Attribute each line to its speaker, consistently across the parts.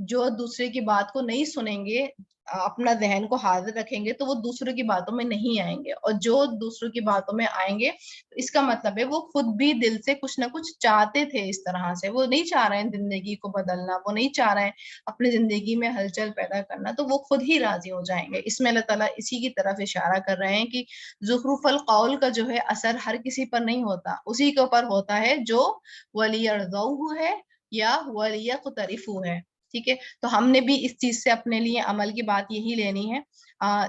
Speaker 1: جو دوسرے کی بات کو نہیں سنیں گے، اپنا ذہن کو حاضر رکھیں گے، تو وہ دوسروں کی باتوں میں نہیں آئیں گے، اور جو دوسروں کی باتوں میں آئیں گے اس کا مطلب ہے وہ خود بھی دل سے کچھ نہ کچھ چاہتے تھے، اس طرح سے وہ نہیں چاہ رہے ہیں زندگی کو بدلنا، وہ نہیں چاہ رہے ہیں اپنی زندگی میں ہلچل پیدا کرنا، تو وہ خود ہی راضی ہو جائیں گے۔ اس میں اللہ تعالیٰ اسی کی طرف اشارہ کر رہے ہیں کہ زخرف القول کا جو ہے اثر ہر کسی پر نہیں ہوتا، اسی کے اوپر ہوتا ہے جو وَلِيَرْضَوْهُ ہے یا وَلِيَقْتَرِفُوا ہے، ٹھیک ہے۔ تو ہم نے بھی اس چیز سے اپنے لیے عمل کی بات یہی لینی ہے،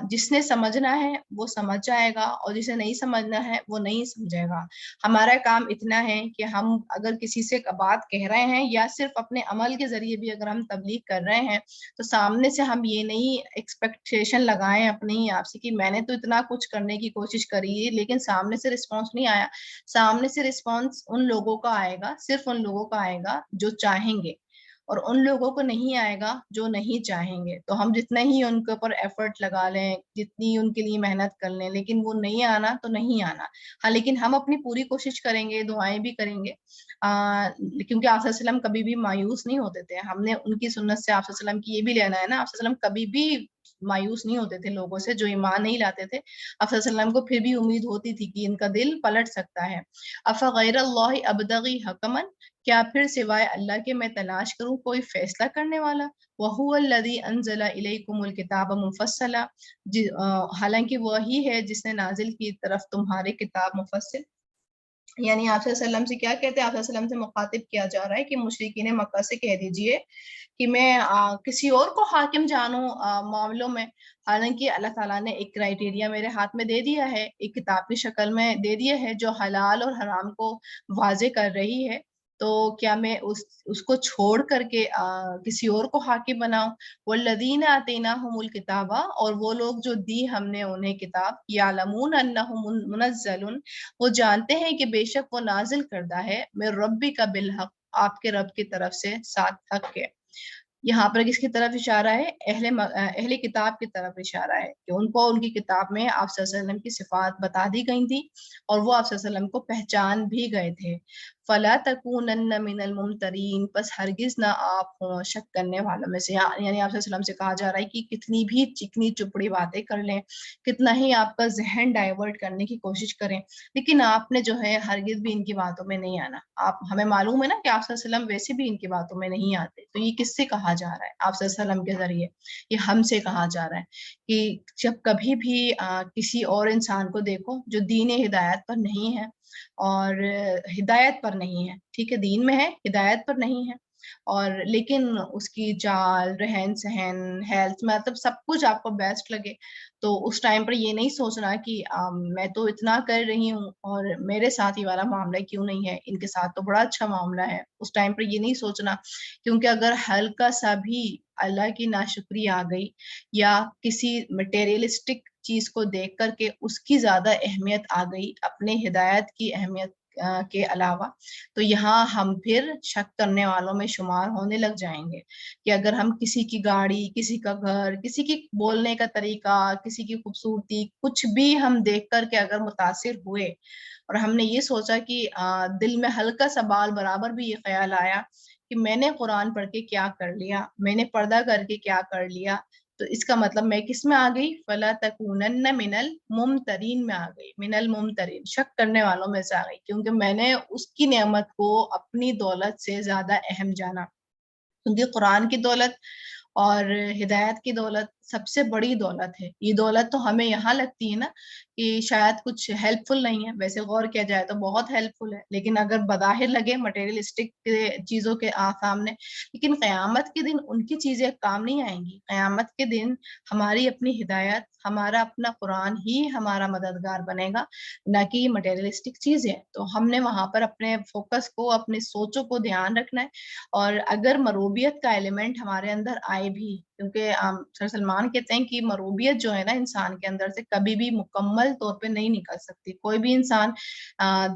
Speaker 1: جس نے سمجھنا ہے وہ سمجھ جائے گا، اور جسے نہیں سمجھنا ہے وہ نہیں سمجھے گا۔ ہمارا کام اتنا ہے کہ ہم اگر کسی سے بات کہہ رہے ہیں یا صرف اپنے عمل کے ذریعے بھی اگر ہم تبلیغ کر رہے ہیں، تو سامنے سے ہم یہ نہیں ایکسپیکٹیشن لگائیں اپنی آپ سے کہ میں نے تو اتنا کچھ کرنے کی کوشش کری ہے لیکن سامنے سے رسپانس نہیں آیا۔ سامنے سے رسپانس ان لوگوں کا آئے گا، صرف ان لوگوں کا آئے گا جو چاہیں گے، اور ان لوگوں کو نہیں آئے گا جو نہیں چاہیں گے۔ تو ہم جتنا ہی ان کے اوپر ایفرٹ لگا لیں، جتنی ان کے لیے محنت کر لیں، لیکن وہ نہیں آنا تو نہیں آنا۔ ہاں لیکن ہم اپنی پوری کوشش کریں گے، دعائیں بھی کریں گے، کیونکہ آپ صلی اللہ علیہ وسلم کبھی بھی مایوس نہیں ہوتے تھے۔ ہم نے ان کی سنت سے آپ صلی اللہ علیہ وسلم کی یہ بھی لینا ہے نا، آپ صلی اللہ علیہ وسلم کبھی بھی مایوس نہیں ہوتے تھے لوگوں سے جو ایمان نہیں لاتے تھے۔ آپ صلی اللہ علیہ وسلم کو پھر بھی امید ہوتی تھی کہ ان کا دل پلٹ سکتا ہے۔ افغیر اللہ ابتغی حکما، کیا پھر سوائے اللہ کے میں تلاش کروں کوئی فیصلہ کرنے والا؟ وَهُوَ الَّذِي أَنزَلَ إِلَيْكُمُ الْكِتَابَ مُفَصَّلًا، حالانکہ وہی ہے جس نے نازل کی طرف تمہارے کتاب مفصل۔ یعنی آپ صلی اللہ علیہ وسلم سے کیا کہتے ہیں؟ آپ صلی اللہ علیہ وسلم سے مخاطب کیا جا رہا ہے کہ مشرکین مکہ سے کہہ دیجئے کہ میں کسی اور کو حاکم جانوں معاملوں میں، حالانکہ اللہ تعالیٰ نے ایک کرائٹیریا میرے ہاتھ میں دے دیا ہے، ایک کتاب کی شکل میں دے دیا ہے جو حلال اور حرام کو واضح کر رہی ہے، تو کیا میں اس کو چھوڑ کر کے کسی اور کو حاکم بناؤں؟ والذین آتیناہم الکتاب، اور وہ لوگ جو دی ہم نے انہیں کتاب، یعلمون انہ منزل، وہ جانتے ہیں کہ بے شک وہ نازل کردہ ہے، میں ربی کا بالحق، آپ کے رب کی طرف سے ساتھ حق ہے۔ یہاں پر کس کی طرف اشارہ ہے؟ اہل کتاب کی طرف اشارہ ہے کہ ان کو ان کی کتاب میں آپ صلی اللہ علیہ وسلم کی صفات بتا دی گئی تھی، اور وہ آپ صلی اللہ علیہ وسلم کو پہچان بھی گئے تھے۔ فلا تکونن من الممترین، پس ہرگز نہ آپ ہوں شک کرنے والوں میں سے۔ یعنی آپ صلی اللہ علیہ وسلم سے کہا جا رہا ہے کہ کتنی بھی چکنی چپڑی باتیں کر لیں، کتنا ہی آپ کا ذہن ڈائیورٹ کرنے کی کوشش کریں، لیکن آپ نے جو ہے ہرگز بھی ان کی باتوں میں نہیں آنا۔ آپ ہمیں معلوم ہے نا کہ آپ صلی اللہ علیہ وسلم ویسے بھی ان کی باتوں میں نہیں آتے، تو یہ کس سے کہا جا رہا ہے؟ آپ صلی اللہ علیہ وسلم کے ذریعے یہ ہم سے کہا جا رہا ہے کہ جب کبھی بھی کسی اور انسان کو دیکھو جو دین ہدایت پر نہیں ہے اور ہدایت پر نہیں ہے، ٹھیک ہے، دین میں ہے ہدایت پر نہیں ہے، اور لیکن اس کی چال، رہن سہن، ہیلتھ، مطلب سب کچھ آپ کو بیسٹ لگے، تو اس ٹائم پر یہ نہیں سوچنا کہ میں تو اتنا کر رہی ہوں اور میرے ساتھ یہ والا معاملہ کیوں نہیں ہے، ان کے ساتھ تو بڑا اچھا معاملہ ہے، اس ٹائم پر یہ نہیں سوچنا، کیونکہ اگر ہلکا سا بھی اللہ کی ناشکری آ گئی یا کسی مٹیریلسٹک چیز کو دیکھ کر کے اس کی زیادہ اہمیت آ گئی اپنے ہدایت کی اہمیت کے علاوہ، تو یہاں ہم پھر شک کرنے والوں میں شمار ہونے لگ جائیں گے کہ اگر ہم کسی کی گاڑی، کسی کا گھر، کسی کی بولنے کا طریقہ، کسی کی خوبصورتی، کچھ بھی ہم دیکھ کر کے اگر متاثر ہوئے اور ہم نے یہ سوچا کہ دل میں ہلکا سا بال برابر بھی یہ خیال آیا کہ میں نے قرآن پڑھ کے کیا کر لیا، میں نے پردہ کر کے کیا کر لیا، تو اس کا مطلب میں کس میں آ گئی؟ فَلَا تَكُونَنَّ مِنَ الْمُمْتَرِينَ میں آ گئی، من الممترین، شک کرنے والوں میں سے آ گئی، کیونکہ میں نے اس کی نعمت کو اپنی دولت سے زیادہ اہم جانا، کیونکہ قرآن کی دولت اور ہدایت کی دولت سب سے بڑی دولت ہے۔ یہ دولت تو ہمیں یہاں لگتی ہے نا کہ شاید کچھ ہیلپ فل نہیں ہے، ویسے غور کیا جائے تو بہت ہیلپ فل ہے، لیکن اگر بظاہر لگے مٹیریلسٹک چیزوں کے سامنے، لیکن قیامت کے دن ان کی چیزیں کام نہیں آئیں گی۔ قیامت کے دن ہماری اپنی ہدایت، ہمارا اپنا قرآن ہی ہمارا مددگار بنے گا، نہ کہ مٹیریلسٹک چیزیں۔ تو ہم نے وہاں پر اپنے فوکس کو، اپنی سوچوں کو دھیان رکھنا ہے، اور اگر مروبیت کا ایلیمنٹ ہمارے اندر آئے بھی، کیونکہ سر سلمان کہتے ہیں کہ مروبیت جو ہے نا انسان کے اندر سے کبھی بھی مکمل طور پہ نہیں نکل سکتی، کوئی بھی انسان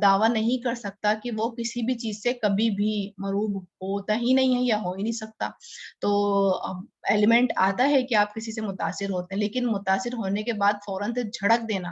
Speaker 1: دعویٰ نہیں کر سکتا کہ وہ کسی بھی چیز سے کبھی بھی مروب ہوتا ہی نہیں ہے یا ہو ہی نہیں سکتا۔ تو ایلیمنٹ آتا ہے کہ آپ کسی سے متاثر ہوتے ہیں، لیکن متاثر ہونے کے بعد فوراً سے جھڑک دینا،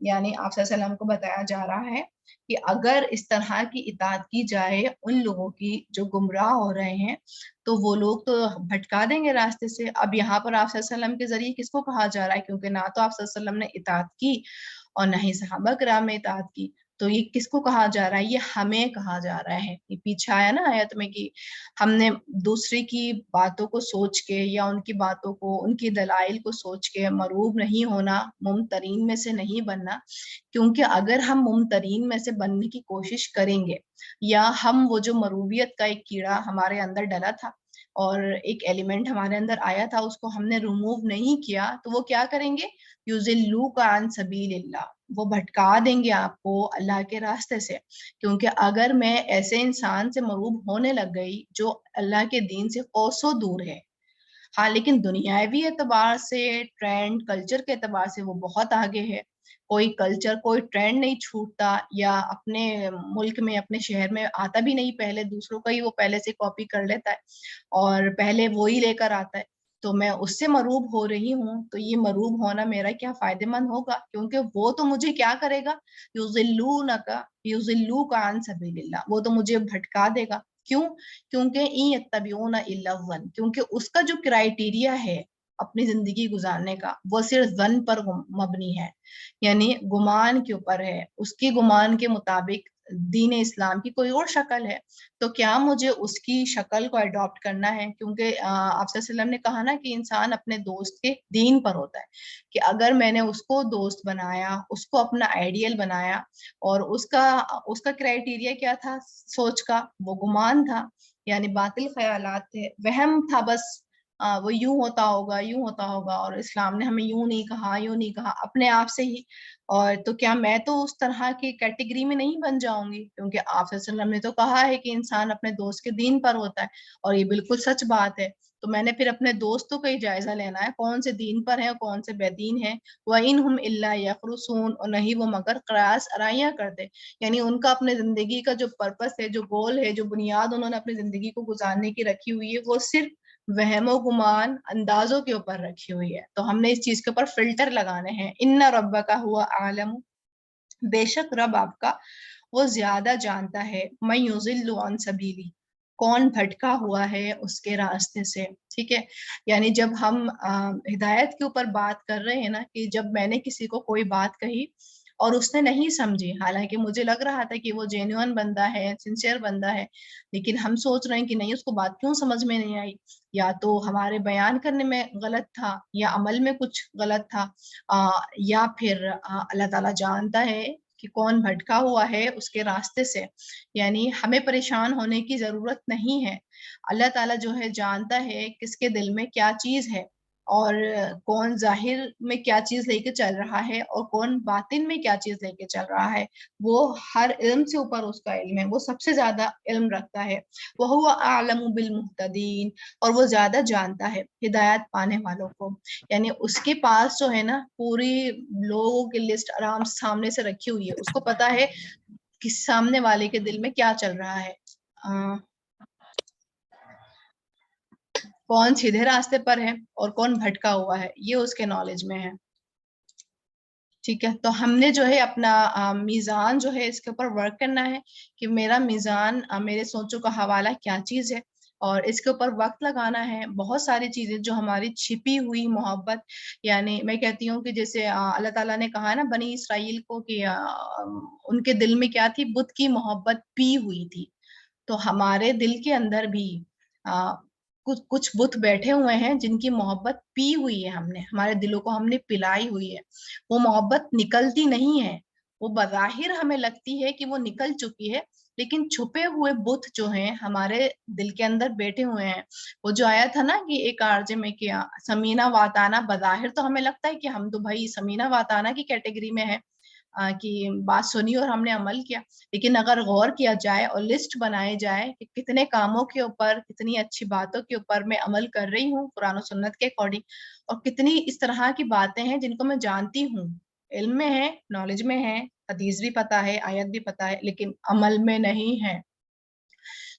Speaker 1: یعنی آپ صلی اللہ علیہ وسلم کو بتایا جا رہا ہے کہ اگر اس طرح کی اطاعت کی جائے ان لوگوں کی جو گمراہ ہو رہے ہیں تو وہ لوگ تو بھٹکا دیں گے راستے سے. اب یہاں پر آپ صلی اللہ علیہ وسلم کے ذریعے کس کو کہا جا رہا ہے؟ کیونکہ نہ تو آپ صلی اللہ علیہ وسلم نے اطاعت کی اور نہ ہی صحابہ کرام نے اطاعت کی, تو یہ کس کو کہا جا رہا ہے؟ یہ ہمیں کہا جا رہا ہے. یہ پیچھے آیا نا آیت میں کہ ہم نے دوسرے کی باتوں کو سوچ کے یا ان کی باتوں کو, ان کی دلائل کو سوچ کے مروب نہیں ہونا, ممترین میں سے نہیں بننا. کیونکہ اگر ہم ممترین میں سے بننے کی کوشش کریں گے یا ہم وہ جو مروبیت کا ایک کیڑا ہمارے اندر ڈلا تھا اور ایک ایلیمنٹ ہمارے اندر آیا تھا اس کو ہم نے ریموو نہیں کیا, تو وہ کیا کریں گے؟ یضلوک عن سبیل اللہ, وہ بھٹکا دیں گے آپ کو اللہ کے راستے سے. کیونکہ اگر میں ایسے انسان سے مروب ہونے لگ گئی جو اللہ کے دین سے کوسوں دور ہے, ہاں لیکن دنیاوی اعتبار سے, ٹرینڈ کلچر کے اعتبار سے وہ بہت آگے ہے. کوئی کلچر, کوئی ٹرینڈ نہیں چھوٹتا یا اپنے ملک میں, اپنے شہر میں آتا بھی نہیں, پہلے دوسروں کا ہی وہ پہلے سے کاپی کر لیتا ہے اور پہلے وہی لے کر آتا ہے. تو میں اس سے مروب ہو رہی ہوں, تو یہ مروب ہونا میرا کیا فائدہ مند ہوگا؟ کیونکہ وہ تو مجھے کیا کرے گا؟ یضلوک عن سبیل اللہ, وہ تو مجھے بھٹکا دے گا. کیوں؟ کیونکہ ان یتبعون الا الظن, کیونکہ اس کا جو کرائیٹیریا ہے اپنی زندگی گزارنے کا وہ صرف ظن پر مبنی ہے, یعنی گمان کے اوپر ہے. اس کی گمان کے مطابق دین اسلام کی کوئی اور شکل ہے, تو کیا مجھے اس کی شکل کو اڈاپٹ کرنا ہے؟ کیونکہ آپ صلی اللہ علیہ وسلم نے کہا نا کہ انسان اپنے دوست کے دین پر ہوتا ہے, کہ اگر میں نے اس کو دوست بنایا, اس کو اپنا آئیڈیل بنایا, اور اس کا کرائیٹیریا کیا تھا سوچ کا؟ وہ گمان تھا, یعنی باطل خیالات تھے, وہم تھا بس. وہ یوں ہوتا ہوگا, یوں ہوتا ہوگا, اور اسلام نے ہمیں یوں نہیں کہا, یوں نہیں کہا, اپنے آپ سے ہی. اور تو کیا میں تو اس طرح کی کیٹیگری میں نہیں بن جاؤں گی؟ کیونکہ آپ صلی اللہ علیہ وسلم نے تو کہا ہے کہ انسان اپنے دوست کے دین پر ہوتا ہے, اور یہ بالکل سچ بات ہے. تو میں نے پھر اپنے دوستوں کا ہی جائزہ لینا ہے, کون سے دین پر ہیں اور کون سے بے دین ہیں. وَإِنْهُمْ إِلَّا يَخْرُصُونَ, اور نہیں وہ مگر قیاس آرائیاں کرتے, یعنی ان کا اپنے زندگی کا جو پرپس ہے, جو گول ہے, جو بنیاد انہوں نے اپنی زندگی کو گزارنے کی رکھی ہوئی ہے, وہ صرف وہم و گمان اندازوں کے اوپر رکھی ہوئی ہے. تو ہم نے اس چیز کے اوپر فلٹر لگانے ہیں. ان ربک هو اعلم, بے شک رب آپ کا وہ زیادہ جانتا ہے, من یضل عن سبیلی, کون بھٹکا ہوا ہے اس کے راستے سے. ٹھیک ہے, یعنی جب ہم ہدایت کے اوپر بات کر رہے ہیں نا, کہ جب میں نے کسی کو کوئی بات کہی اور اس نے نہیں سمجھی, حالانکہ مجھے لگ رہا تھا کہ وہ جینوئن بندہ ہے, سنسیئر بندہ ہے, لیکن ہم سوچ رہے ہیں کہ نہیں, اس کو بات کیوں سمجھ میں نہیں آئی, یا تو ہمارے بیان کرنے میں غلط تھا, یا عمل میں کچھ غلط تھا, یا پھر اللہ تعالیٰ جانتا ہے کہ کون بھٹکا ہوا ہے اس کے راستے سے. یعنی ہمیں پریشان ہونے کی ضرورت نہیں ہے. اللہ تعالیٰ جو ہے جانتا ہے کس کے دل میں کیا چیز ہے, اور کون ظاہر میں کیا چیز لے کے چل رہا ہے اور کون باطن میں کیا چیز لے کے چل رہا ہے. وہ ہر علم سے اوپر اس کا علم ہے, وہ سب سے زیادہ علم رکھتا ہے. وَهُوَ أَعْلَمُ بِالْمُهْتَدِينَ, اور وہ زیادہ جانتا ہے ہدایت پانے والوں کو. یعنی اس کے پاس جو ہے نا پوری لوگوں کی لسٹ آرام سامنے سے رکھی ہوئی ہے, اس کو پتا ہے کہ سامنے والے کے دل میں کیا چل رہا ہے, کون سیدھے راستے پر ہے اور کون بھٹکا ہوا ہے, یہ اس کے نالج میں ہے. ٹھیک ہے, تو ہم نے جو ہے اپنا میزان جو ہے اس کے اوپر ورک کرنا ہے کہ میرا میزان میرے سوچوں کا حوالہ کیا چیز ہے, اور اس کے اوپر وقت لگانا ہے. بہت ساری چیزیں جو ہماری چھپی ہوئی محبت, یعنی میں کہتی ہوں کہ جیسے اللہ تعالیٰ نے کہا ہے نا بنی اسرائیل کو کہ ان کے دل میں کیا تھی, بت کی محبت پی ہوئی تھی. تو ہمارے دل کے اندر بھی کچھ بت بیٹھے ہوئے ہیں جن کی محبت پی ہوئی ہے, ہم نے ہمارے دلوں کو ہم نے پلائی ہوئی ہے. وہ محبت نکلتی نہیں ہے, وہ بظاہر ہمیں لگتی ہے کہ وہ نکل چکی ہے, لیکن چھپے ہوئے بت جو ہیں ہمارے دل کے اندر بیٹھے ہوئے ہیں. وہ جو آیا تھا نا کہ ایک آرجے میں کیا سمینہ واتانہ, بظاہر تو ہمیں لگتا ہے کہ ہم تو بھائی سمینہ واتانہ کی کیٹیگری میں ہے, کہ بات سنی اور ہم نے عمل کیا, لیکن اگر غور کیا جائے اور لسٹ بنائے جائے کہ کتنے کاموں کے اوپر, کتنی اچھی باتوں کے اوپر میں عمل کر رہی ہوں قرآن و سنت کے اکارڈنگ, اور کتنی اس طرح کی باتیں ہیں جن کو میں جانتی ہوں, علم میں ہے, نالج میں ہے, حدیث بھی پتا ہے, آیت بھی پتا ہے, لیکن عمل میں نہیں ہے.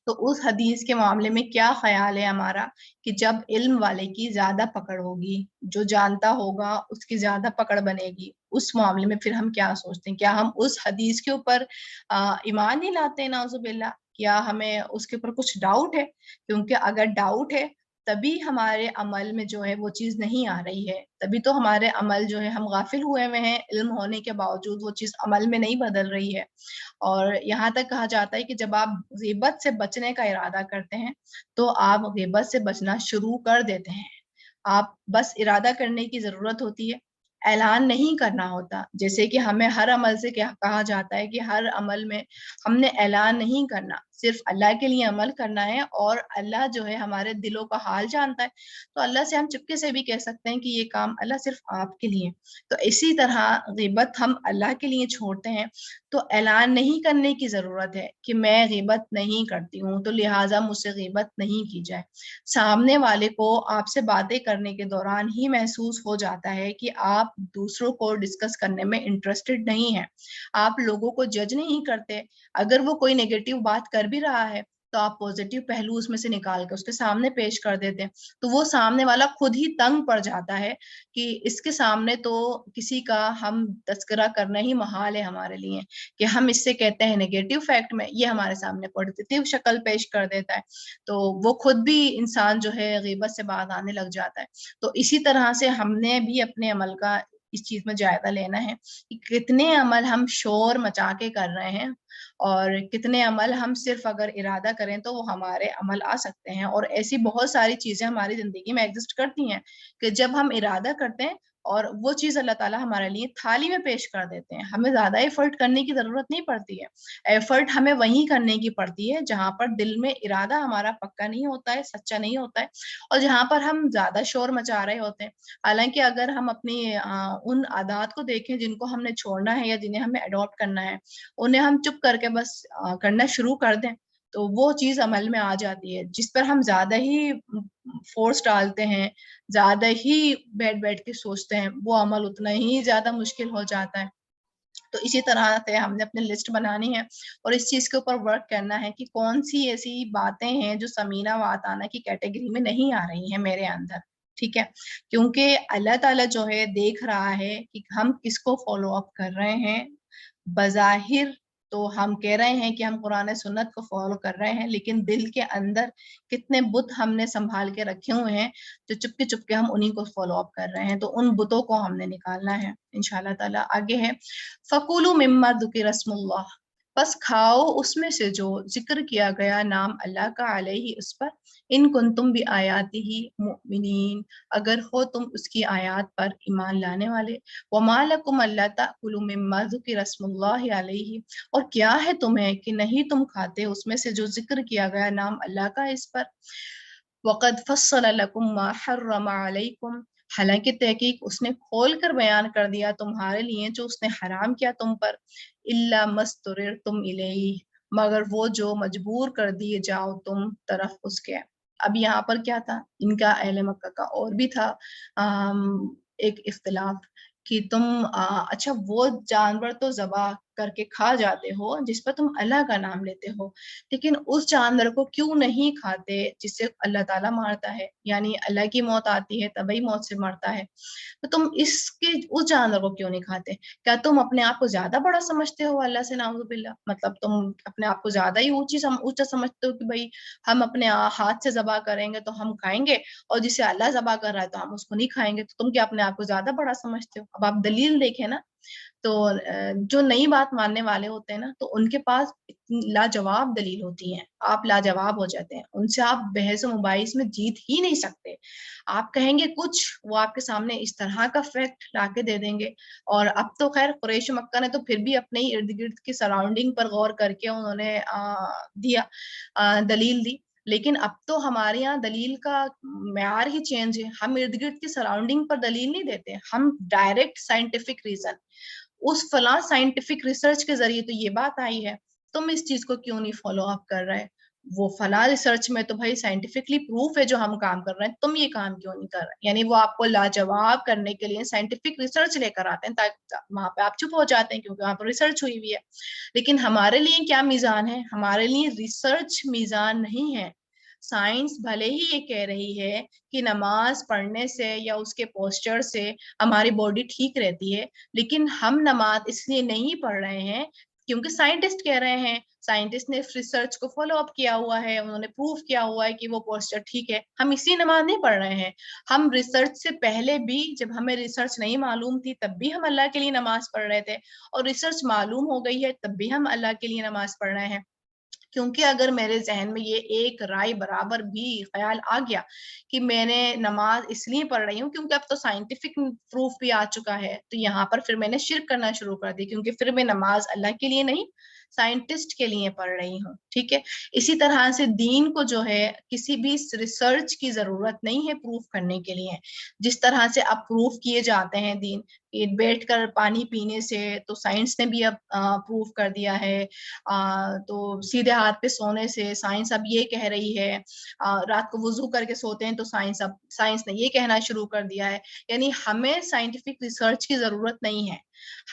Speaker 1: تو اس حدیث کے معاملے میں کیا خیال ہے ہمارا کہ جب علم والے کی زیادہ پکڑ ہوگی، جو جانتا ہوگا اس کی زیادہ پکڑ بنے گی، اس معاملے میں پھر ہم کیا سوچتے ہیں؟ کیا ہم اس حدیث کے اوپر ایمان نہیں لاتے؟ نعوذ باللہ، کیا ہمیں اس کے اوپر کچھ ڈاؤٹ ہے؟ کیونکہ اگر ڈاؤٹ ہے تبھی ہمارے عمل میں جو ہے وہ چیز نہیں آ رہی ہے، تبھی تو ہمارے عمل جو ہے ہم غافل ہوئے ہیں، علم ہونے کے باوجود وہ چیز عمل میں نہیں بدل رہی ہے۔ اور یہاں تک کہا جاتا ہے کہ جب آپ غیبت سے بچنے کا ارادہ کرتے ہیں تو آپ غیبت سے بچنا شروع کر دیتے ہیں۔ آپ بس ارادہ کرنے کی ضرورت ہوتی ہے، اعلان نہیں کرنا ہوتا۔ جیسے کہ ہمیں ہر عمل سے کیا کہا جاتا ہے کہ ہر عمل میں ہم نے اعلان نہیں کرنا، صرف اللہ کے لیے عمل کرنا ہے، اور اللہ جو ہے ہمارے دلوں کا حال جانتا ہے، تو اللہ سے ہم چپکے سے بھی کہہ سکتے ہیں کہ یہ کام اللہ صرف آپ کے لیے۔ تو اسی طرح غیبت ہم اللہ کے لیے چھوڑتے ہیں تو اعلان نہیں کرنے کی ضرورت ہے کہ میں غیبت نہیں کرتی ہوں تو لہٰذا مجھ سے غیبت نہیں کی جائے۔ سامنے والے کو آپ سے باتیں کرنے کے دوران ہی محسوس ہو جاتا ہے کہ آپ دوسروں کو ڈسکس کرنے میں انٹرسٹڈ نہیں ہیں، آپ لوگوں کو جج نہیں کرتے۔ اگر وہ کوئی نیگیٹو بات کر بھی رہا ہے تو آپ پوزیٹیو پہلو اس میں سے نکال کر اس کے سامنے پیش کر دیتے ہیں، تو وہ سامنے والا خود ہی تنگ پڑ جاتا ہے کہ اس کے سامنے تو کسی کا ہم تذکرہ کرنا ہی محال ہے ہمارے لیے، کہ ہم اس سے کہتے ہیں نیگیٹو فیکٹ میں، یہ ہمارے سامنے پازیٹیو شکل پیش کر دیتا ہے، تو وہ خود بھی انسان جو ہے غیبت سے باز آنے لگ جاتا ہے۔ تو اسی طرح سے ہم نے بھی اپنے عمل کا اس چیز میں جائزہ لینا ہے کہ کتنے عمل ہم شور مچا کے کر رہے ہیں، اور کتنے عمل ہم صرف اگر ارادہ کریں تو وہ ہمارے عمل آ سکتے ہیں۔ اور ایسی بہت ساری چیزیں ہماری زندگی میں ایگزسٹ کرتی ہیں کہ جب ہم ارادہ کرتے ہیں اور وہ چیز اللہ تعالیٰ ہمارے لیے تھالی میں پیش کر دیتے ہیں، ہمیں زیادہ ایفرٹ کرنے کی ضرورت نہیں پڑتی ہے۔ ایفرٹ ہمیں وہیں کرنے کی پڑتی ہے جہاں پر دل میں ارادہ ہمارا پکا نہیں ہوتا ہے، سچا نہیں ہوتا ہے، اور جہاں پر ہم زیادہ شور مچا رہے ہوتے ہیں۔ حالانکہ اگر ہم اپنی ان عادات کو دیکھیں جن کو ہم نے چھوڑنا ہے یا جنہیں ہمیں اڈاپٹ کرنا ہے، انہیں ہم چپ کر کے بس کرنا شروع کر دیں تو وہ چیز عمل میں آ جاتی ہے۔ جس پر ہم زیادہ ہی فورس ڈالتے ہیں، زیادہ ہی بیٹھ کے سوچتے ہیں، وہ عمل اتنا ہی زیادہ مشکل ہو جاتا ہے۔ تو اسی طرح سے ہم نے اپنی لسٹ بنانی ہے اور اس چیز کے اوپر ورک کرنا ہے کہ کون سی ایسی باتیں ہیں جو سمینہ واتانہ کی کیٹیگری میں نہیں آ رہی ہیں میرے اندر، ٹھیک ہے؟ کیونکہ اللہ تعالیٰ جو ہے دیکھ رہا ہے کہ ہم کس کو فالو اپ کر رہے ہیں۔ بظاہر تو ہم کہہ رہے ہیں کہ ہم قرآن سنت کو فالو کر رہے ہیں، لیکن دل کے اندر کتنے بت ہم نے سنبھال کے رکھے ہوئے ہیں جو چپ کے ہم انہیں کو فالو اپ کر رہے ہیں، تو ان بتوں کو ہم نے نکالنا ہے انشاءاللہ تعالیٰ۔ آگے ہے فَقُولُوا مِمَّا ذُكِرَ اسْمُ اللَّهِ، بس کھاؤ اس میں سے جو ذکر کیا گیا نام اللہ کا علیہ اس پر، ان کنتم بآیاتہ مؤمنین، اگر ہو تم اس کی آیات پر ایمان لانے والے۔ وما لکم الا تأکلوا مما ذکر اسم اللہ علیہ، اور کیا ہے تمہیں کہ نہیں تم کھاتے اس میں سے جو ذکر کیا گیا نام اللہ کا اس پر۔ وقد فصل لکم ما حرم علیکم، حالانکہ تحقیق اس نے کھول کر بیان کر دیا تمہارے لیے جو اس نے حرام کیا تم پر، الا ما اضطررتم الیہ، مگر وہ جو مجبور کر دیے جاؤ تم طرف اس کے۔ اب یہاں پر کیا تھا؟ ان کا اہل مکہ کا اور بھی تھا ایک اختلاف کہ تم اچھا وہ جانور تو ذبح کر کے کھا جاتے ہو جس پر تم اللہ کا نام لیتے ہو، لیکن اس جانور کو کیوں نہیں کھاتے جس سے اللہ تعالیٰ مارتا ہے، یعنی اللہ کی موت آتی ہے تبھی موت سے مرتا ہے، تو تم اس جانور کو کیوں نہیں کھاتے؟ کیا تم اپنے آپ کو زیادہ بڑا سمجھتے ہو اللہ سے؟ نعوذ باللہ، مطلب تم اپنے آپ کو زیادہ ہی اونچا سمجھتے ہو کہ بھائی ہم اپنے ہاتھ سے ذبح کریں گے تو ہم کھائیں گے، اور جسے اللہ ذبح کر رہا ہے تو ہم اس کو نہیں کھائیں گے، تو تم کیا اپنے آپ کو زیادہ بڑا سمجھتے ہو؟ اب آپ دلیل دیکھیں نا، تو جو نئی بات ماننے والے ہوتے ہیں نا تو ان کے پاس لاجواب دلیل ہوتی ہیں، آپ لاجواب ہو جاتے ہیں، ان سے آپ بحث و مباحث میں جیت ہی نہیں سکتے۔ آپ کہیں گے کچھ، وہ آپ کے سامنے اس طرح کا فیکٹ لا کے دے دیں گے۔ اور اب تو خیر قریش مکہ نے تو پھر بھی اپنے ہی ارد گرد کی سراؤنڈنگ پر غور کر کے انہوں نے دلیل دی، لیکن اب تو ہمارے یہاں دلیل کا معیار ہی چینج ہے۔ ہم ارد گرد کی سراؤنڈنگ پر دلیل نہیں دیتے، ہم ڈائریکٹ سائنٹیفک ریزن، اس فلاں سائنٹیفک ریسرچ کے ذریعے تو یہ بات آئی ہے، تم اس چیز کو کیوں نہیں فالو اپ کر رہے؟ وہ فلاں ریسرچ میں تو بھائی سائنٹیفکلی پروف ہے جو ہم کام کر رہے ہیں، تم یہ کام کیوں نہیں کر رہے؟ یعنی وہ آپ کو لاجواب کرنے کے لیے سائنٹیفک ریسرچ لے کر آتے ہیں، تاکہ وہاں پہ آپ چپ ہو جاتے ہیں کیونکہ وہاں پر ریسرچ ہوئی ہوئی ہے. لیکن ہمارے لیے کیا میزان ہے؟ ہمارے لیے ریسرچ میزان نہیں ہے. سائنس بھلے ہی یہ کہہ رہی ہے کہ نماز پڑھنے سے یا اس کے پوسچر سے ہماری باڈی ٹھیک رہتی ہے، لیکن ہم نماز اس لیے نہیں پڑھ رہے ہیں کیونکہ سائنٹسٹ کہہ رہے ہیں. سائنٹسٹ نے ریسرچ کو فالو اپ کیا ہوا ہے، انہوں نے پروف کیا ہوا ہے کہ وہ پوسچر ٹھیک ہے. ہم اسی نماز نہیں پڑھ رہے ہیں. ہم ریسرچ سے پہلے بھی، جب ہمیں ریسرچ نہیں معلوم تھی تب بھی ہم اللہ کے لیے نماز پڑھ رہے تھے، اور ریسرچ معلوم ہو گئی ہے تب بھی ہم اللہ کے لیے نماز پڑھ رہے ہیں. کیونکہ اگر میرے ذہن میں یہ ایک رائے برابر بھی خیال آ گیا کہ میں نے نماز اس لیے پڑھ رہی ہوں کیونکہ اب تو سائنٹیفک پروف بھی آ چکا ہے، تو یہاں پر پھر میں نے شرک کرنا شروع کر دی، کیونکہ پھر میں نماز اللہ کے لیے نہیں سائنٹسٹ کے لیے پڑھ رہی ہوں. ٹھیک ہے. اسی طرح سے دین کو جو ہے کسی بھی ریسرچ کی ضرورت نہیں ہے پروف کرنے کے لیے. جس طرح سے اب پروف کیے جاتے ہیں دین، بیٹھ کر پانی پینے سے تو سائنس نے بھی اب پروف کر دیا ہے. تو سیدھے ہاتھ پہ سونے سے سائنس اب یہ کہہ رہی ہے. رات کو وضو کر کے سوتے ہیں تو سائنس نے یہ کہنا شروع کر دیا ہے. یعنی ہمیں سائنٹیفک ریسرچ کی ضرورت نہیں ہے.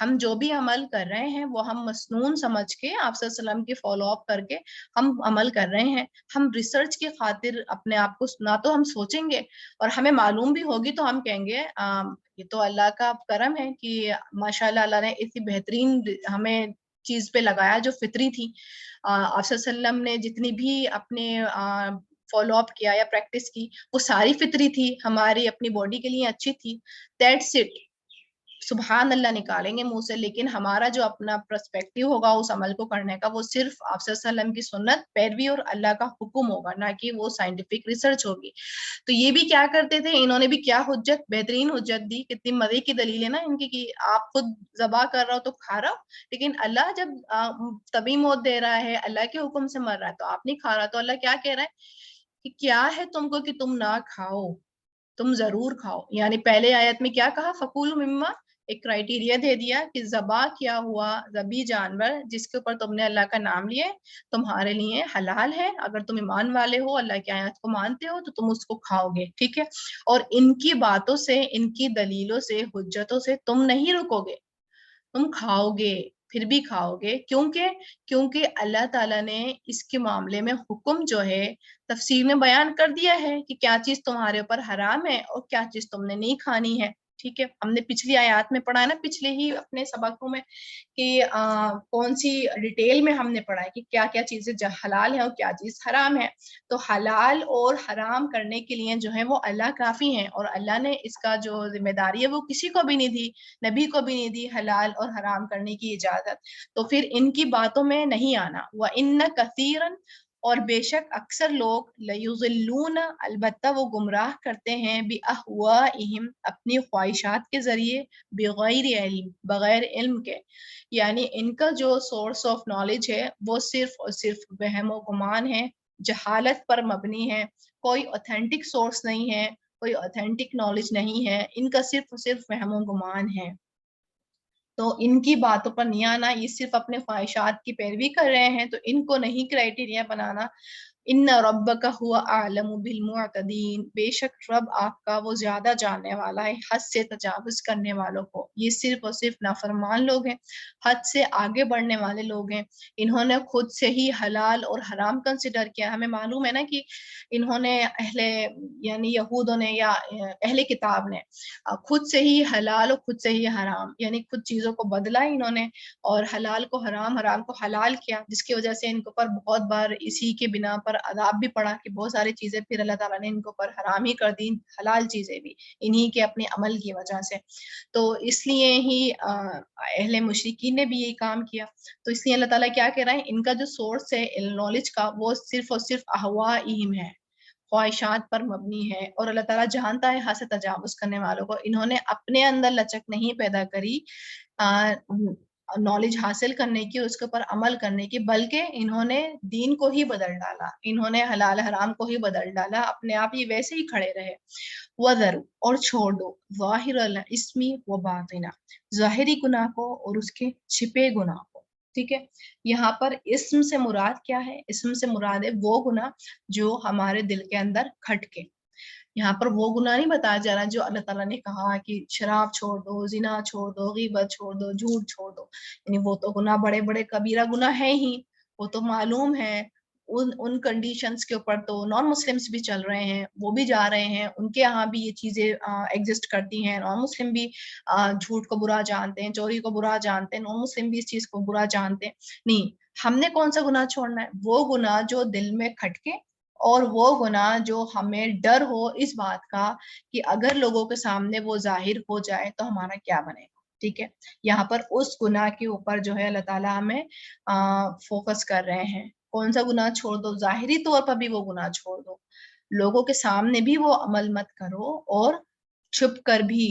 Speaker 1: ہم جو بھی عمل کر رہے ہیں وہ ہم مسنون سمجھ کے آپ صلی اللہ علیہ وسلم کی فالو اپ کر کے ہم عمل کر رہے ہیں. ہم ریسرچ کی خاطر اپنے آپ کو نہ تو ہم سوچیں گے، اور ہمیں معلوم بھی ہوگی تو ہم کہیں گے یہ تو اللہ کا کرم ہے کہ ماشاءاللہ اللہ نے اتنی بہترین ہمیں چیز پہ لگایا جو فطری تھی. آپ صلی اللہ علیہ وسلم نے جتنی بھی اپنے فالو اپ کیا یا پریکٹس کی وہ ساری فطری تھی، ہماری اپنی باڈی کے لیے اچھی تھی. That's it. سبحان اللہ نکالیں گے منہ سے، لیکن ہمارا جو اپنا پرسپیکٹو ہوگا اس عمل کو کرنے کا وہ صرف آپ صلی اللہ علیہ وسلم کی سنت پیروی اور اللہ کا حکم ہوگا، نہ کہ وہ سائنٹیفک ریسرچ ہوگی. تو یہ بھی کیا کرتے تھے، انہوں نے بھی کیا حجت، بہترین حجت دی. کتنی مزے کی دلیل ہے نا ان کی کہ آپ خود ذبح کر رہا ہو تو کھا رہا ہو، لیکن اللہ جب طبی موت دے رہا ہے، اللہ کے حکم سے مر رہا ہے تو آپ نہیں کھا رہا. تو اللہ کیا کہہ رہا ہے کہ کیا ہے تم کو کہ تم نہ کھاؤ، تم ضرور کھاؤ. یعنی پہلے آیت میں کیا کہا، فَكُولُوا مِمَّا، ایک کرائٹیریا دے دیا کہ ذبح کیا ہوا ذبی جانور جس کے اوپر تم نے اللہ کا نام لیے تمہارے لیے حلال ہے. اگر تم ایمان والے ہو، اللہ کی آیات کو مانتے ہو تو تم اس کو کھاؤ گے. ٹھیک ہے. اور ان کی باتوں سے، ان کی دلیلوں سے، حجتوں سے تم نہیں رکو گے، تم کھاؤ گے، پھر بھی کھاؤ گے. کیونکہ اللہ تعالیٰ نے اس کے معاملے میں حکم جو ہے تفسیر میں بیان کر دیا ہے کہ کیا چیز تمہارے اوپر حرام ہے اور کیا چیز تم نے نہیں کھانی ہے. ٹھیک ہے. ہم نے پچھلی آیات میں پڑھا ہے نا، پچھلے ہی اپنے سبقوں میں، کہ کون سی ڈیٹیل میں ہم نے پڑھا ہے کہ کیا کیا چیزیں حلال ہیں اور کیا چیز حرام ہے. تو حلال اور حرام کرنے کے لیے جو ہے وہ اللہ کافی ہیں، اور اللہ نے اس کا جو ذمہ داری ہے وہ کسی کو بھی نہیں دی، نبی کو بھی نہیں دی حلال اور حرام کرنے کی اجازت. تو پھر ان کی باتوں میں نہیں آنا. وَإِنَّ كَثِيرًا، اور بے شک اکثر لوگ لَيُضِلُّونَ، البتہ وہ گمراہ کرتے ہیں، بِأَهْوَائِهِمْ، اپنی خواہشات کے ذریعے، بغیر علم، بغیر علم کے. یعنی ان کا جو سورس آف نالج ہے وہ صرف اور صرف وہم و گمان ہے، جہالت پر مبنی ہے. کوئی اوتھینٹک سورس نہیں ہے، کوئی اوتھینٹک نالج نہیں ہے، ان کا صرف اور صرف وہم و گمان ہے. تو ان کی باتوں پر نہیں آنا، یہ صرف اپنے خواہشات کی پیروی کر رہے ہیں، تو ان کو نہیں کرائٹیریا بنانا. ان ربک هو اعلم بالمعتدین، بے شک رب آپ کا وہ زیادہ جاننے والا ہے حد سے تجاوز کرنے والوں کو. یہ صرف اور صرف نافرمان لوگ ہیں، حد سے آگے بڑھنے والے لوگ ہیں. انہوں نے خود سے ہی حلال اور حرام کنسیڈر کیا. ہمیں معلوم ہے نا کہ انہوں نے یعنی یہودوں نے یا اہل کتاب نے خود سے ہی حلال اور خود سے ہی حرام، یعنی خود چیزوں کو بدلا انہوں نے، اور حلال کو حرام، حرام کو حلال کیا، جس کی وجہ سے ان کے اوپر بہت بار اسی کے بنا پر عذاب بھی پڑا کہ بہت ساری چیزیں پھر اللہ تعالیٰ نے ان کے اوپر حرام ہی کر دی، حلال چیزیں بھی انہی کے اپنے عمل کی وجہ سے. تو اس لیے ہی اہل مشرکین نے بھی یہی کام کیا. تو اس لیے اللہ تعالیٰ کیا کہہ رہا ہے، ان کا جو سورس ہے نالج کا وہ صرف اور صرف اہواءہم ہے، خواہشات پر مبنی ہے. اور اللہ تعالیٰ جانتا ہے حد سے تجاوز کرنے والوں کو. انہوں نے اپنے اندر لچک نہیں پیدا کری نالج حاصل کرنے کی، اس کے اوپر عمل کرنے کی، بلکہ انہوں نے دین کو ہی بدل ڈالا، انہوں نے حلال حرام کو ہی بدل ڈالا، اپنے آپ ہی ویسے ہی کھڑے رہے. وَذَرُوا، اور چھوڑ دو، ظاہر الاسم و باطنہ، ظاہری گناہ کو اور اس کے چھپے گناہ کو. ٹھیک ہے. یہاں پر اسم سے مراد کیا ہے؟ اسم سے مراد ہے وہ گناہ جو ہمارے دل کے اندر کھٹکے. یہاں پر وہ گناہ نہیں بتایا جا رہا جو اللہ تعالیٰ نے کہا کہ شراب چھوڑ دو، زنا چھوڑ دو، غیبت چھوڑ دو، جھوٹ چھوڑ دو. یعنی وہ تو گناہ بڑے بڑے کبیرہ گناہ ہیں ہی، وہ تو معلوم ہے. ان کنڈیشنز کے اوپر تو نان مسلمس بھی چل رہے ہیں، وہ بھی جا رہے ہیں، ان کے یہاں بھی یہ چیزیں ایگزسٹ کرتی ہیں. نان مسلم بھی جھوٹ کو برا جانتے ہیں، چوری کو برا جانتے ہیں، نان مسلم بھی اس چیز کو برا جانتے ہیں. نہیں، ہم نے کون سا گناہ چھوڑنا ہے؟ وہ گناہ جو دل میں کھٹکے، اور وہ گناہ جو ہمیں ڈر ہو اس بات کا کہ اگر لوگوں کے سامنے وہ ظاہر ہو جائے تو ہمارا کیا بنے گا. ٹھیک ہے. یہاں پر اس گناہ کے اوپر جو ہے اللہ تعالیٰ ہمیں فوکس کر رہے ہیں. کون سا گناہ چھوڑ دو؟ ظاہری طور پر بھی وہ گناہ چھوڑ دو، لوگوں کے سامنے بھی وہ عمل مت کرو، اور چھپ کر بھی،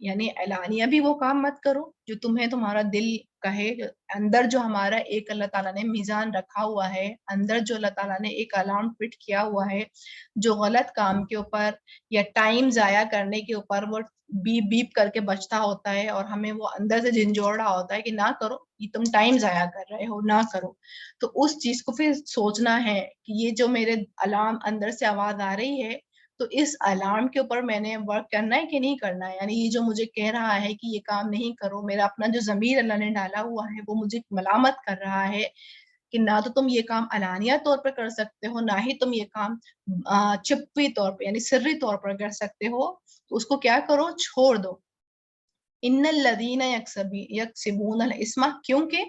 Speaker 1: یعنی اعلانیہ بھی وہ کام مت کرو جو تمہیں تمہارا دل کہے. اندر جو ہمارا ایک اللہ تعالیٰ نے میزان رکھا ہوا ہے، اندر جو اللہ تعالیٰ نے ایک الارم فٹ کیا ہوا ہے، جو غلط کام کے اوپر یا ٹائم ضائع کرنے کے اوپر وہ بیپ بیپ کر کے بچتا ہوتا ہے، اور ہمیں وہ اندر سے جھنجھوڑ رہا ہوتا ہے کہ نہ کرو، یہ تم ٹائم ضائع کر رہے ہو، نہ کرو. تو اس چیز کو پھر سوچنا ہے کہ یہ جو میرے الارم اندر سے آواز آ رہی ہے، تو اس الارم کے اوپر میں نے ورک کرنا ہے کہ نہیں کرنا ہے. یعنی یہ جو مجھے کہہ رہا ہے کہ یہ کام نہیں کرو، میرا اپنا جو ضمیر اللہ نے ڈالا ہوا ہے وہ مجھے ملامت کر رہا ہے کہ نہ تو تم یہ کام علانیہ طور پر کر سکتے ہو، نہ ہی تم یہ کام چپی طور پر یعنی سری طور پر کر سکتے ہو. تو اس کو کیا کرو؟ چھوڑ دو. ان الذین یکسبون الاسم، کیونکہ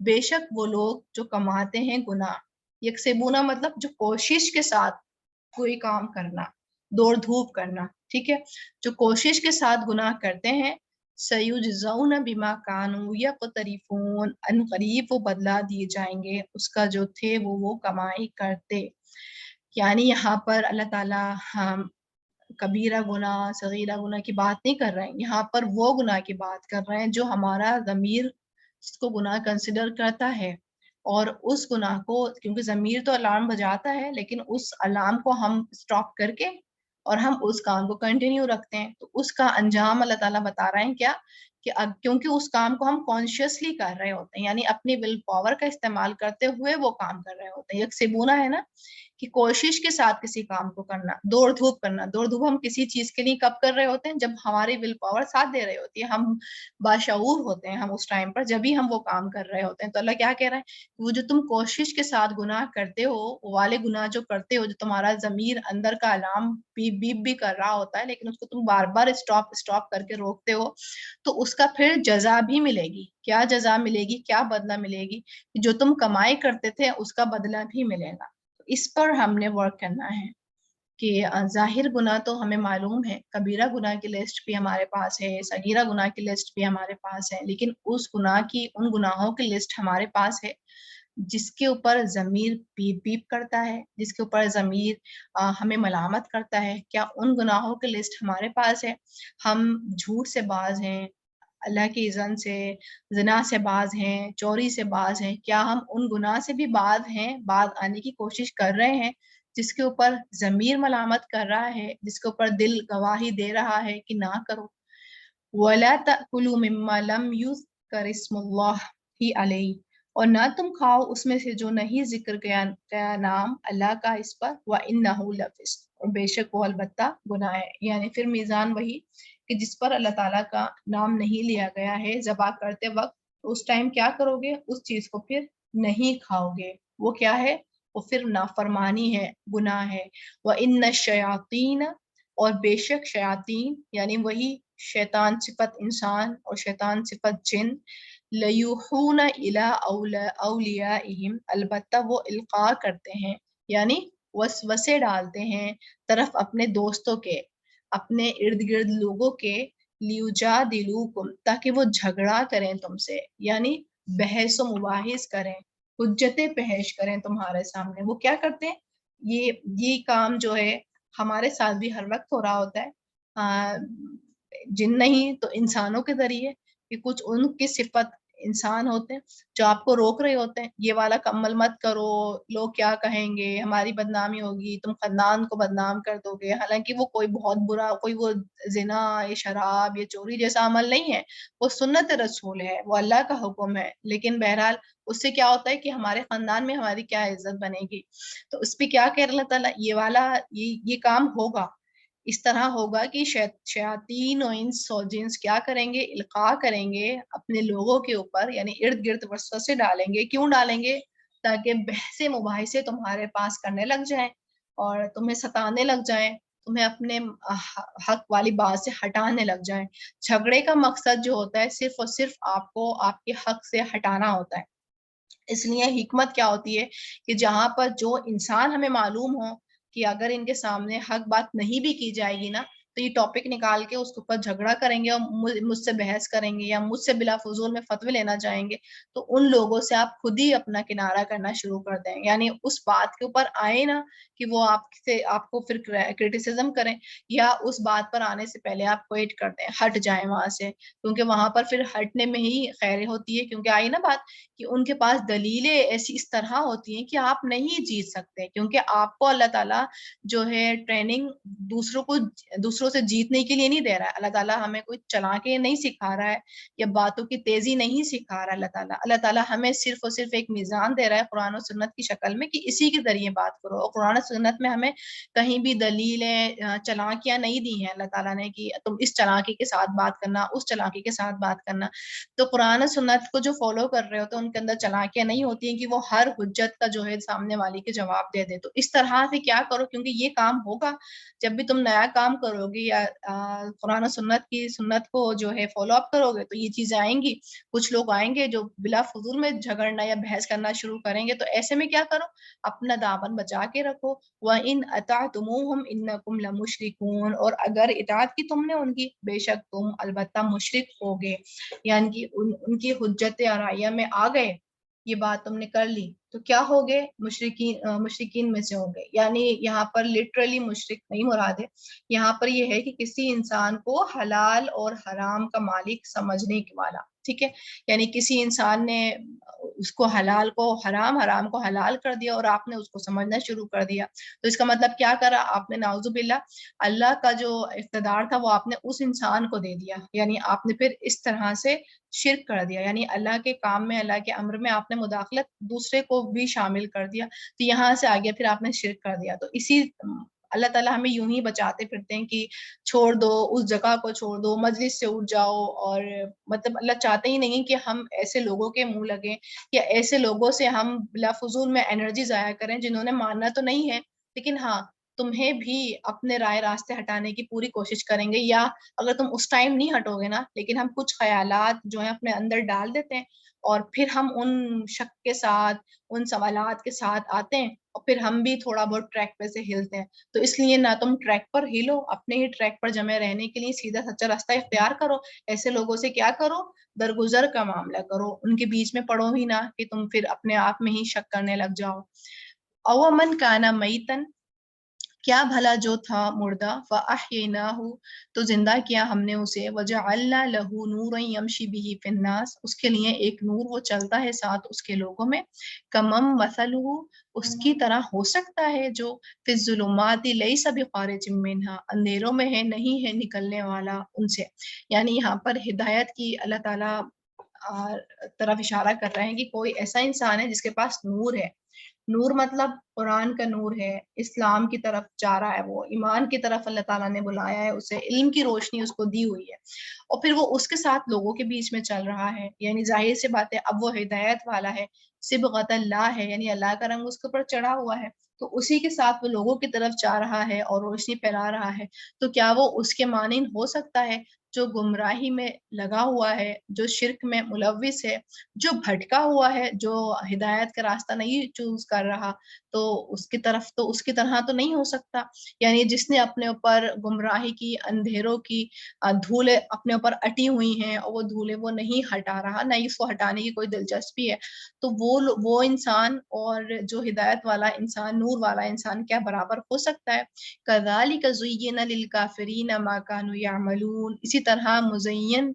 Speaker 1: بے شک وہ لوگ جو کماتے ہیں گناہ. یکسبون مطلب جو کوشش کے ساتھ کوئی کام کرنا، دوڑ دھوپ کرنا. ٹھیک ہے. جو کوشش کے ساتھ گناہ کرتے ہیں، سیجزون بما کانوا یقترفون، ان قریب وہ بدلہ دیے جائیں گے اس کا جو تھے وہ کمائی کرتے. یعنی یہاں پر اللہ تعالیٰ کبیرہ گناہ، صغیرہ گناہ کی بات نہیں کر رہے ہیں، یہاں پر وہ گناہ کی بات کر رہے ہیں جو ہمارا ضمیر اس کو گناہ کنسیڈر کرتا ہے. اور اس گناہ کو، کیونکہ ضمیر تو الارم بجاتا ہے، لیکن اس الارم کو ہم سٹاپ کر کے اور ہم اس کام کو کنٹینیو رکھتے ہیں، تو اس کا انجام اللہ تعالیٰ بتا رہے ہیں کیا کہ کیونکہ اس کام کو ہم کانشیسلی کر رہے ہوتے ہیں، یعنی اپنی ول پاور کا استعمال کرتے ہوئے وہ کام کر رہے ہوتے ہیں. یکسبونہ ہے نا کہ کوشش کے ساتھ کسی کام کو کرنا، دوڑ دھوپ کرنا. دوڑ دھوپ ہم کسی چیز کے لیے کب کر رہے ہوتے ہیں؟ جب ہماری ول پاور ساتھ دے رہی ہوتی ہے، ہم باشعور ہوتے ہیں، ہم اس ٹائم پر جب ہی ہم وہ کام کر رہے ہوتے ہیں. تو اللہ کیا کہہ رہا ہے؟ وہ جو تم کوشش کے ساتھ گناہ کرتے ہو، وہ والے گناہ جو کرتے ہو، جو تمہارا ضمیر اندر کا الارم بیپ بیپ بھی کر رہا ہوتا ہے، لیکن اس کو تم بار بار اسٹاپ کر کے روکتے ہو، تو اس کا پھر جزا بھی ملے گی. کیا جزا ملے گی؟ کیا بدلہ ملے گی؟ جو تم کمائی کرتے تھے اس کا بدلہ بھی ملے گا. اس پر ہم نے ورک کرنا ہے کہ ظاہر گناہ تو ہمیں معلوم ہے، کبیرہ گناہ کی لسٹ بھی ہمارے پاس ہے، صغیرہ گناہ کی لسٹ بھی ہمارے پاس ہے، لیکن اس گناہ کی، ان گناہوں کی لسٹ ہمارے پاس ہے جس کے اوپر ضمیر بیپ بیپ کرتا ہے، جس کے اوپر ضمیر ہمیں ملامت کرتا ہے. کیا ان گناہوں کی لسٹ ہمارے پاس ہے؟ ہم جھوٹ سے باز ہیں، اللہ کی اذن سے، زنا سے باز ہیں، چوری سے باز ہیں. کیا ہم ان گناہ سے بھی باز ہیں، باز آنے کی کوشش کر رہے ہیں جس کے اوپر ضمیر ملامت کر رہا ہے، جس کے اوپر دل گواہی دے رہا ہے کہ نہ کرو؟ وَلَا تَأْكُلُوا مِمَّا لَمْ يُذْكَرِ اسْمُ اللَّهِ عَلَيْهِ، اور نہ تم کھاؤ اس میں سے جو نہیں ذکر کیا نام اللہ کا اس پر. وَإِنَّهُ لَفِسْقٌ، اور بے شک وہ البتہ گناہ ہے. یعنی پھر میزان وہی کہ جس پر اللہ تعالیٰ کا نام نہیں لیا گیا ہے ذبح کرتے وقت، اس ٹائم کیا کرو گے؟ اس چیز کو پھر نہیں کھاؤ گے. وہ کیا ہے؟ وہ پھر نافرمانی ہے، گناہ ہے. وَإِنَّ الشَّيَاطِينَ، اور بے شک شیاطین، یعنی وہی شیطان صفت انسان اور شیطان صفت جن، لَيُوحُونَ إِلَىٰ أَوْلِيَائِهِمْ، البتہ وہ القاء کرتے ہیں، یعنی وسوسے ڈالتے ہیں طرف اپنے دوستوں کے، اپنے ارد گرد لوگوں کے، لیجادلوکم، تاکہ وہ جھگڑا کریں تم سے، یعنی بحث و مباحث کریں، حجتیں پیش کریں تمہارے سامنے. وہ کیا کرتے ہیں؟ یہ کام جو ہے ہمارے ساتھ بھی ہر وقت ہو رہا ہوتا ہے، جن نہیں تو انسانوں کے ذریعے، کہ کچھ ان کی صفت انسان ہوتے ہیں جو آپ کو روک رہے ہوتے ہیں، یہ والا کمل مت کرو، لوگ کیا کہیں گے، ہماری بدنامی ہوگی، تم خاندان کو بدنام کر دو گے، حالانکہ وہ کوئی بہت برا، کوئی وہ زنا یا شراب یا چوری جیسا عمل نہیں ہے، وہ سنت رسول ہے، وہ اللہ کا حکم ہے، لیکن بہرحال اس سے کیا ہوتا ہے کہ ہمارے خاندان میں ہماری کیا عزت بنے گی. تو اس پہ کیا کہ اللہ تعالیٰ یہ والا یہ کام ہوگا، اس طرح ہوگا کہ شیاطین و انس و جنس کیا کریں گے، القاء کریں گے اپنے لوگوں کے اوپر، یعنی ارد گرد وسوسے ڈالیں گے. کیوں ڈالیں گے؟ تاکہ بحث مباحثے تمہارے پاس کرنے لگ جائیں اور تمہیں ستانے لگ جائیں، تمہیں اپنے حق والی بات سے ہٹانے لگ جائیں. جھگڑے کا مقصد جو ہوتا ہے صرف اور صرف آپ کو آپ کے حق سے ہٹانا ہوتا ہے. اس لیے حکمت کیا ہوتی ہے کہ جہاں پر جو انسان ہمیں معلوم ہو کہ اگر ان کے سامنے حق بات نہیں بھی کی جائے گی نا تو یہ ٹاپک نکال کے اس کے اوپر جھگڑا کریں گے اور مجھ سے بحث کریں گے یا مجھ سے بلا فضول میں فتوی لینا چاہیں گے، تو ان لوگوں سے آپ خود ہی اپنا کنارہ کرنا شروع کر دیں. یعنی اس بات کے اوپر آئے نا کہ وہ آپ کو پھر کرٹیسزم کریں، یا اس بات پر آنے سے پہلے آپ کوئٹ کر دیں، ہٹ جائیں وہاں سے، کیونکہ وہاں پر پھر ہٹنے میں ہی خیر ہوتی ہے. کیونکہ آئی نا بات کہ ان کے پاس دلیلیں ایسی اس طرح ہوتی ہیں کہ آپ نہیں جیت سکتے، کیونکہ آپ کو اللہ تعالیٰ جو ہے ٹریننگ دوسروں سے جیتنے کے لیے نہیں دے رہا ہے. اللہ تعالیٰ ہمیں کوئی چلا کے نہیں سکھا رہا ہے یا باتوں کی تیزی نہیں سکھا رہا ہے. اللہ تعالیٰ ہمیں صرف اور صرف ایک میزان دے رہا ہے قرآن و سنت کی شکل میں کہ اسی کے ذریعے بات کرو. اور قرآن و سنت میں ہمیں کہیں بھی دلیلیں چلاکیاں نہیں دی ہیں اللہ تعالیٰ نے کہ تم اس چلاکی کے ساتھ بات کرنا، اس چلاکی کے ساتھ بات کرنا. تو قرآن و سنت کو جو فالو کر رہے ہوتے ہیں ان کے اندر چلاکیاں نہیں ہوتی ہیں کہ وہ ہر حجت کا جو ہے سامنے والی کے جواب دے دے. تو اس طرح سے کیا کرو، کیونکہ یہ کام ہوگا جب بھی تم نیا کام کرو گے یا قرآن و سنت کی سنت کو جو ہے فالو اپ کرو گے تو یہ چیزیں آئیں گی. کچھ لوگ آئیں گے جو بلا فضول میں جھگڑنا یا بحث کرنا شروع کریں گے، تو ایسے میں کیا کرو، اپنا دامن بچا کے رکھو. وَإِنْ أَطَعْتُمُوهُمْ إِنَّكُمْ لَمُشْرِكُونَ، اور اگر اطاعت کی تم نے ان کی، بے شک تم البتہ مشرک ہوگے. یعنی کہ ان کی حجت عرائیہ میں آ گئے، یہ بات تم نے کر لی تو کیا ہو گئے، مشرکین میں سے ہو گئے. یعنی یہاں پر لٹرلی مشرک نہیں مراد ہے، یہاں پر یہ ہے کہ کسی انسان کو حلال اور حرام کا مالک سمجھنے والا. ٹھیک ہے، یعنی کسی انسان نے اس کو حلال کو حرام، حرام کو حلال کر دیا اور آپ نے اس کو سمجھنا شروع کر دیا. تو اس کا مطلب کیا کرا آپ نے، نعوذ باللہ، اللہ کا جو اقتدار تھا وہ آپ نے اس انسان کو دے دیا. یعنی آپ نے پھر اس طرح سے شرک کر دیا، یعنی اللہ کے کام میں، اللہ کے امر میں آپ نے مداخلت دوسرے کو بھی شامل کر دیا. تو یہاں سے آگے پھر آپ نے شرک کر دیا. تو اسی اللہ تعالیٰ ہمیں یوں ہی بچاتے پھرتے ہیں کہ چھوڑ دو اس جگہ کو، چھوڑ دو مجلس سے اٹھ جاؤ. اور مطلب اللہ چاہتے ہی نہیں کہ ہم ایسے لوگوں کے منہ لگیں یا ایسے لوگوں سے ہم بلا فضول میں انرجی ضائع کریں جنہوں نے ماننا تو نہیں ہے لیکن ہاں تمہیں بھی اپنے رائے راستے ہٹانے کی پوری کوشش کریں گے. یا اگر تم اس ٹائم نہیں ہٹو گے نا، لیکن ہم کچھ خیالات جو ہیں اپنے اندر ڈال دیتے ہیں اور پھر ہم ان شک کے ساتھ، ان سوالات کے ساتھ آتے ہیں اور پھر ہم بھی تھوڑا بہت ٹریک پہ سے ہلتے ہیں. تو اس لیے نہ تم ٹریک پر ہلو، اپنے ہی ٹریک پر جمے رہنے کے لیے سیدھا سچا راستہ اختیار کرو. ایسے لوگوں سے کیا کرو، درگزر کا معاملہ کرو، ان کے بیچ میں پڑو ہی نہ کہ تم پھر اپنے آپ میں ہی شک کرنے لگ جاؤ. او من کانا میتن، کیا بھلا جو تھا مردہ، فَأَحْيَيْنَاهُ تو زندہ کیا ہم نے اسے، وَجَعَلْنَا لَهُ نُورًا يَمْشِي بِهِ فِي النَّاسِ اس کے لیے ایک نور وہ چلتا ہے ساتھ اس کے لوگوں میں. کمم مثلُهُ اس کی طرح ہو سکتا ہے جو فی الظلمات لیس بخارج منها اندھیروں میں ہے، نہیں ہے نکلنے والا ان سے. یعنی یہاں پر ہدایت کی اللہ تعالیٰ طرف اشارہ کر رہے ہیں کہ کوئی ایسا انسان ہے جس کے پاس نور ہے. نور مطلب قرآن کا نور ہے، اسلام کی طرف جا رہا ہے، وہ ایمان کی طرف اللہ تعالیٰ نے بلایا ہے اسے، علم کی روشنی اس کو دی ہوئی ہے اور پھر وہ اس کے ساتھ لوگوں کے بیچ میں چل رہا ہے. یعنی ظاہر سی بات ہے اب وہ ہدایت والا ہے، صبغۃ اللہ ہے، یعنی اللہ کا رنگ اس کے اوپر چڑھا ہوا ہے، تو اسی کے ساتھ وہ لوگوں کی طرف جا رہا ہے اور روشنی پھیلا رہا ہے. تو کیا وہ اس کے مانند ہو سکتا ہے جو گمراہی میں لگا ہوا ہے، جو شرک میں ملوث ہے، جو بھٹکا ہوا ہے، جو ہدایت کا راستہ نہیں چوز کر رہا، تو اس کی طرح تو نہیں ہو سکتا. یعنی جس نے اپنے اوپر گمراہی کی، اندھیروں کی دھولیں اپنے اوپر اٹی ہوئی ہیں اور وہ دھولیں وہ نہیں ہٹا رہا، نہ اس کو ہٹانے کی کوئی دلچسپی ہے، تو وہ انسان اور جو ہدایت والا انسان، نور والا انسان کیا برابر ہو سکتا ہے. كَذَلِكَ زُيِّنَ لِلْكَافِرِينَ مَا كَانُوا يَعْمَلُونَ اسی طرح مزین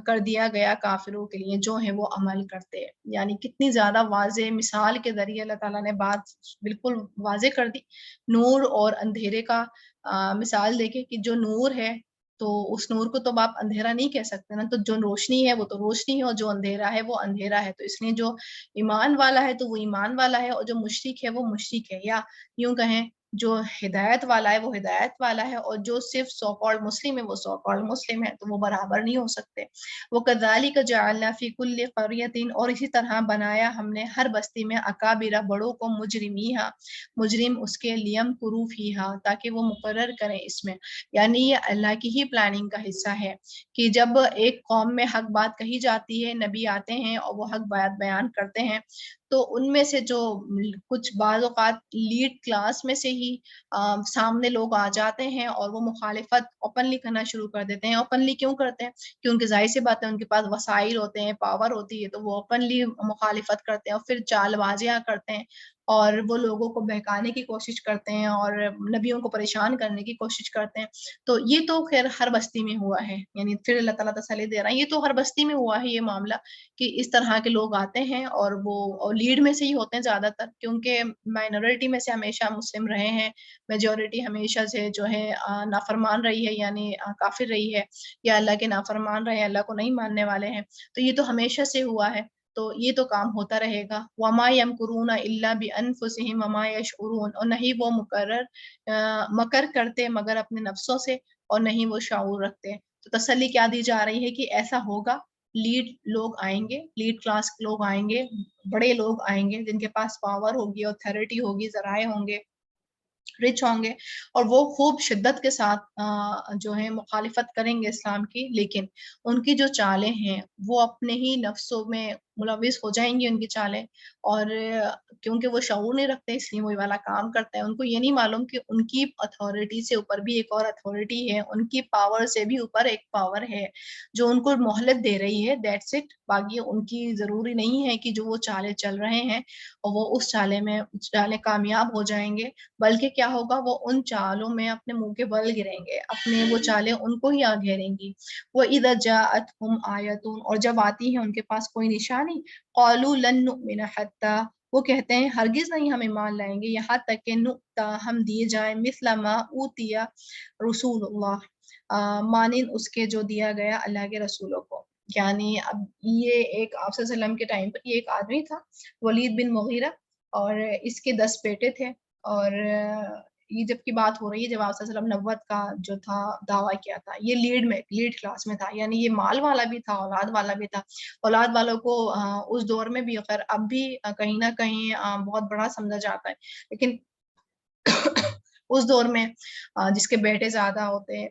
Speaker 1: کر دیا گیا کافروں کے لیے جو ہیں وہ عمل کرتے ہیں. یعنی کتنی زیادہ واضح مثال کے ذریعے اللہ تعالیٰ نے بات بالکل واضح کر دی. نور اور اندھیرے کا مثال دیکھیں کہ جو نور ہے تو اس نور کو تو آپ اندھیرا نہیں کہہ سکتے نا. تو جو روشنی ہے وہ تو روشنی ہے اور جو اندھیرا ہے وہ اندھیرا ہے. تو اس لیے جو ایمان والا ہے تو وہ ایمان والا ہے اور جو مشرک ہے وہ مشرک ہے. یا یوں کہیں جو ہدایت والا ہے وہ ہدایت والا ہے اور جو صرف سو کالڈ مسلم ہے وہ سو کالڈ مسلم ہے. تو وہ برابر نہیں ہو سکتے. وَكَذَلِكَ جَعَلْنَا فِي كُلِّ قَرْيَةٍ اور اسی طرح بنایا ہم نے ہر بستی میں اکابر بڑوں کو مجرمیہا مجرم اس کے لیم کرو فیہا تاکہ وہ مقرر کریں اس میں. یعنی یہ اللہ کی ہی پلاننگ کا حصہ ہے کہ جب ایک قوم میں حق بات کہی جاتی ہے نبی آتے ہیں اور وہ حق بات بیان کرتے ہیں تو ان میں سے جو کچھ بعض اوقات لیڈ کلاس میں سے ہی سامنے لوگ آ جاتے ہیں اور وہ مخالفت اوپنلی کرنا شروع کر دیتے ہیں. اوپنلی کیوں کرتے ہیں؟ کیونکہ ظاہر سی بات ہے ان کے پاس وسائل ہوتے ہیں پاور ہوتی ہے تو وہ اوپنلی مخالفت کرتے ہیں اور پھر چال بازیاں کرتے ہیں اور وہ لوگوں کو بہکانے کی کوشش کرتے ہیں اور نبیوں کو پریشان کرنے کی کوشش کرتے ہیں. تو یہ تو خیر ہر بستی میں ہوا ہے. یعنی پھر اللہ تعالیٰ تسلی دے رہا ہے یہ تو ہر بستی میں ہوا ہے یہ معاملہ کہ اس طرح کے لوگ آتے ہیں اور وہ لیڈ میں سے ہی ہوتے ہیں زیادہ تر کیونکہ مائنورٹی میں سے ہمیشہ مسلم رہے ہیں. میجورٹی ہمیشہ سے جو ہے نافرمان رہی ہے یعنی کافر رہی ہے یا اللہ کے نافرمان رہے ہیں اللہ کو نہیں ماننے والے ہیں. تو یہ تو ہمیشہ سے ہوا ہے تو یہ تو کام ہوتا رہے گا. وما یمکرون الا بانفسہم وما یشعرون اور نہیں وہ مکر کرتے مگر اپنے نفسوں سے اور نہیں وہ شعور رکھتے. تو تسلی کیا دی جا رہی ہے کہ ایسا ہوگا. لیڈ لوگ آئیں گے لیڈ کلاس کے لوگ آئیں گے بڑے لوگ آئیں گے جن کے پاس پاور ہوگی اتھارٹی ہوگی ذرائع ہوں گے رچ ہوں گے اور وہ خوب شدت کے ساتھ جو ہے مخالفت کریں گے اسلام کی. لیکن ان کی جو چالیں ہیں وہ اپنے ہی نفسوں میں ملوث ہو جائیں گی ان کی چالیں اور کیونکہ وہ شعور نہیں رکھتے اس لیے وہی والا کام کرتے ہیں. ان کو یہ نہیں معلوم کہ ان کی اتھارٹی سے اوپر بھی ایک اور اتھارٹی ہے ان کی پاور سے بھی اوپر ایک پاور ہے جو ان کو مہلت دے رہی ہے. That's it. باقی ان کی ضروری نہیں ہے کہ جو وہ چالیں چل رہے ہیں اور وہ اس چالیں کامیاب ہو جائیں گے بلکہ کیا ہوگا وہ ان چالوں میں اپنے منہ کے بل گریں گے اپنے وہ چالیں ان کو ہی آ گھیریں گی. وَإِذَا جَاءَتْهُمْ آیَةٌ اور جب آتی ہے ان کے پاس کوئی نشانی قَالُوا لَن نُؤْمِنَ حَتَّى وہ کہتے ہیں ہرگز نہیں ہم ایمان لائیں گے یہاں تک کہ نؤتا ہم دیے جائیں مثل ما اوتیا رسول اللہ مانند اس کے جو دیا گیا اللہ کے رسولوں کو. یعنی اب یہ ایک آپ صلی اللہ علیہ وسلم کے ٹائم پر یہ ایک آدمی تھا ولید بن مغیرہ اور اس کے 10 بیٹے تھے اور یہ جب کی بات ہو رہی ہے جب آپ صلی اللہ علیہ وسلم نبوت کا جو تھا دعویٰ کیا تھا یہ لیڈ کلاس میں تھا. یعنی یہ مال والا بھی تھا اولاد والا بھی تھا. اولاد والوں کو اس دور میں بھی خیر اب بھی کہیں نہ کہیں بہت بڑا سمجھا جاتا ہے لیکن اس دور میں جس کے بیٹے زیادہ ہوتے ہیں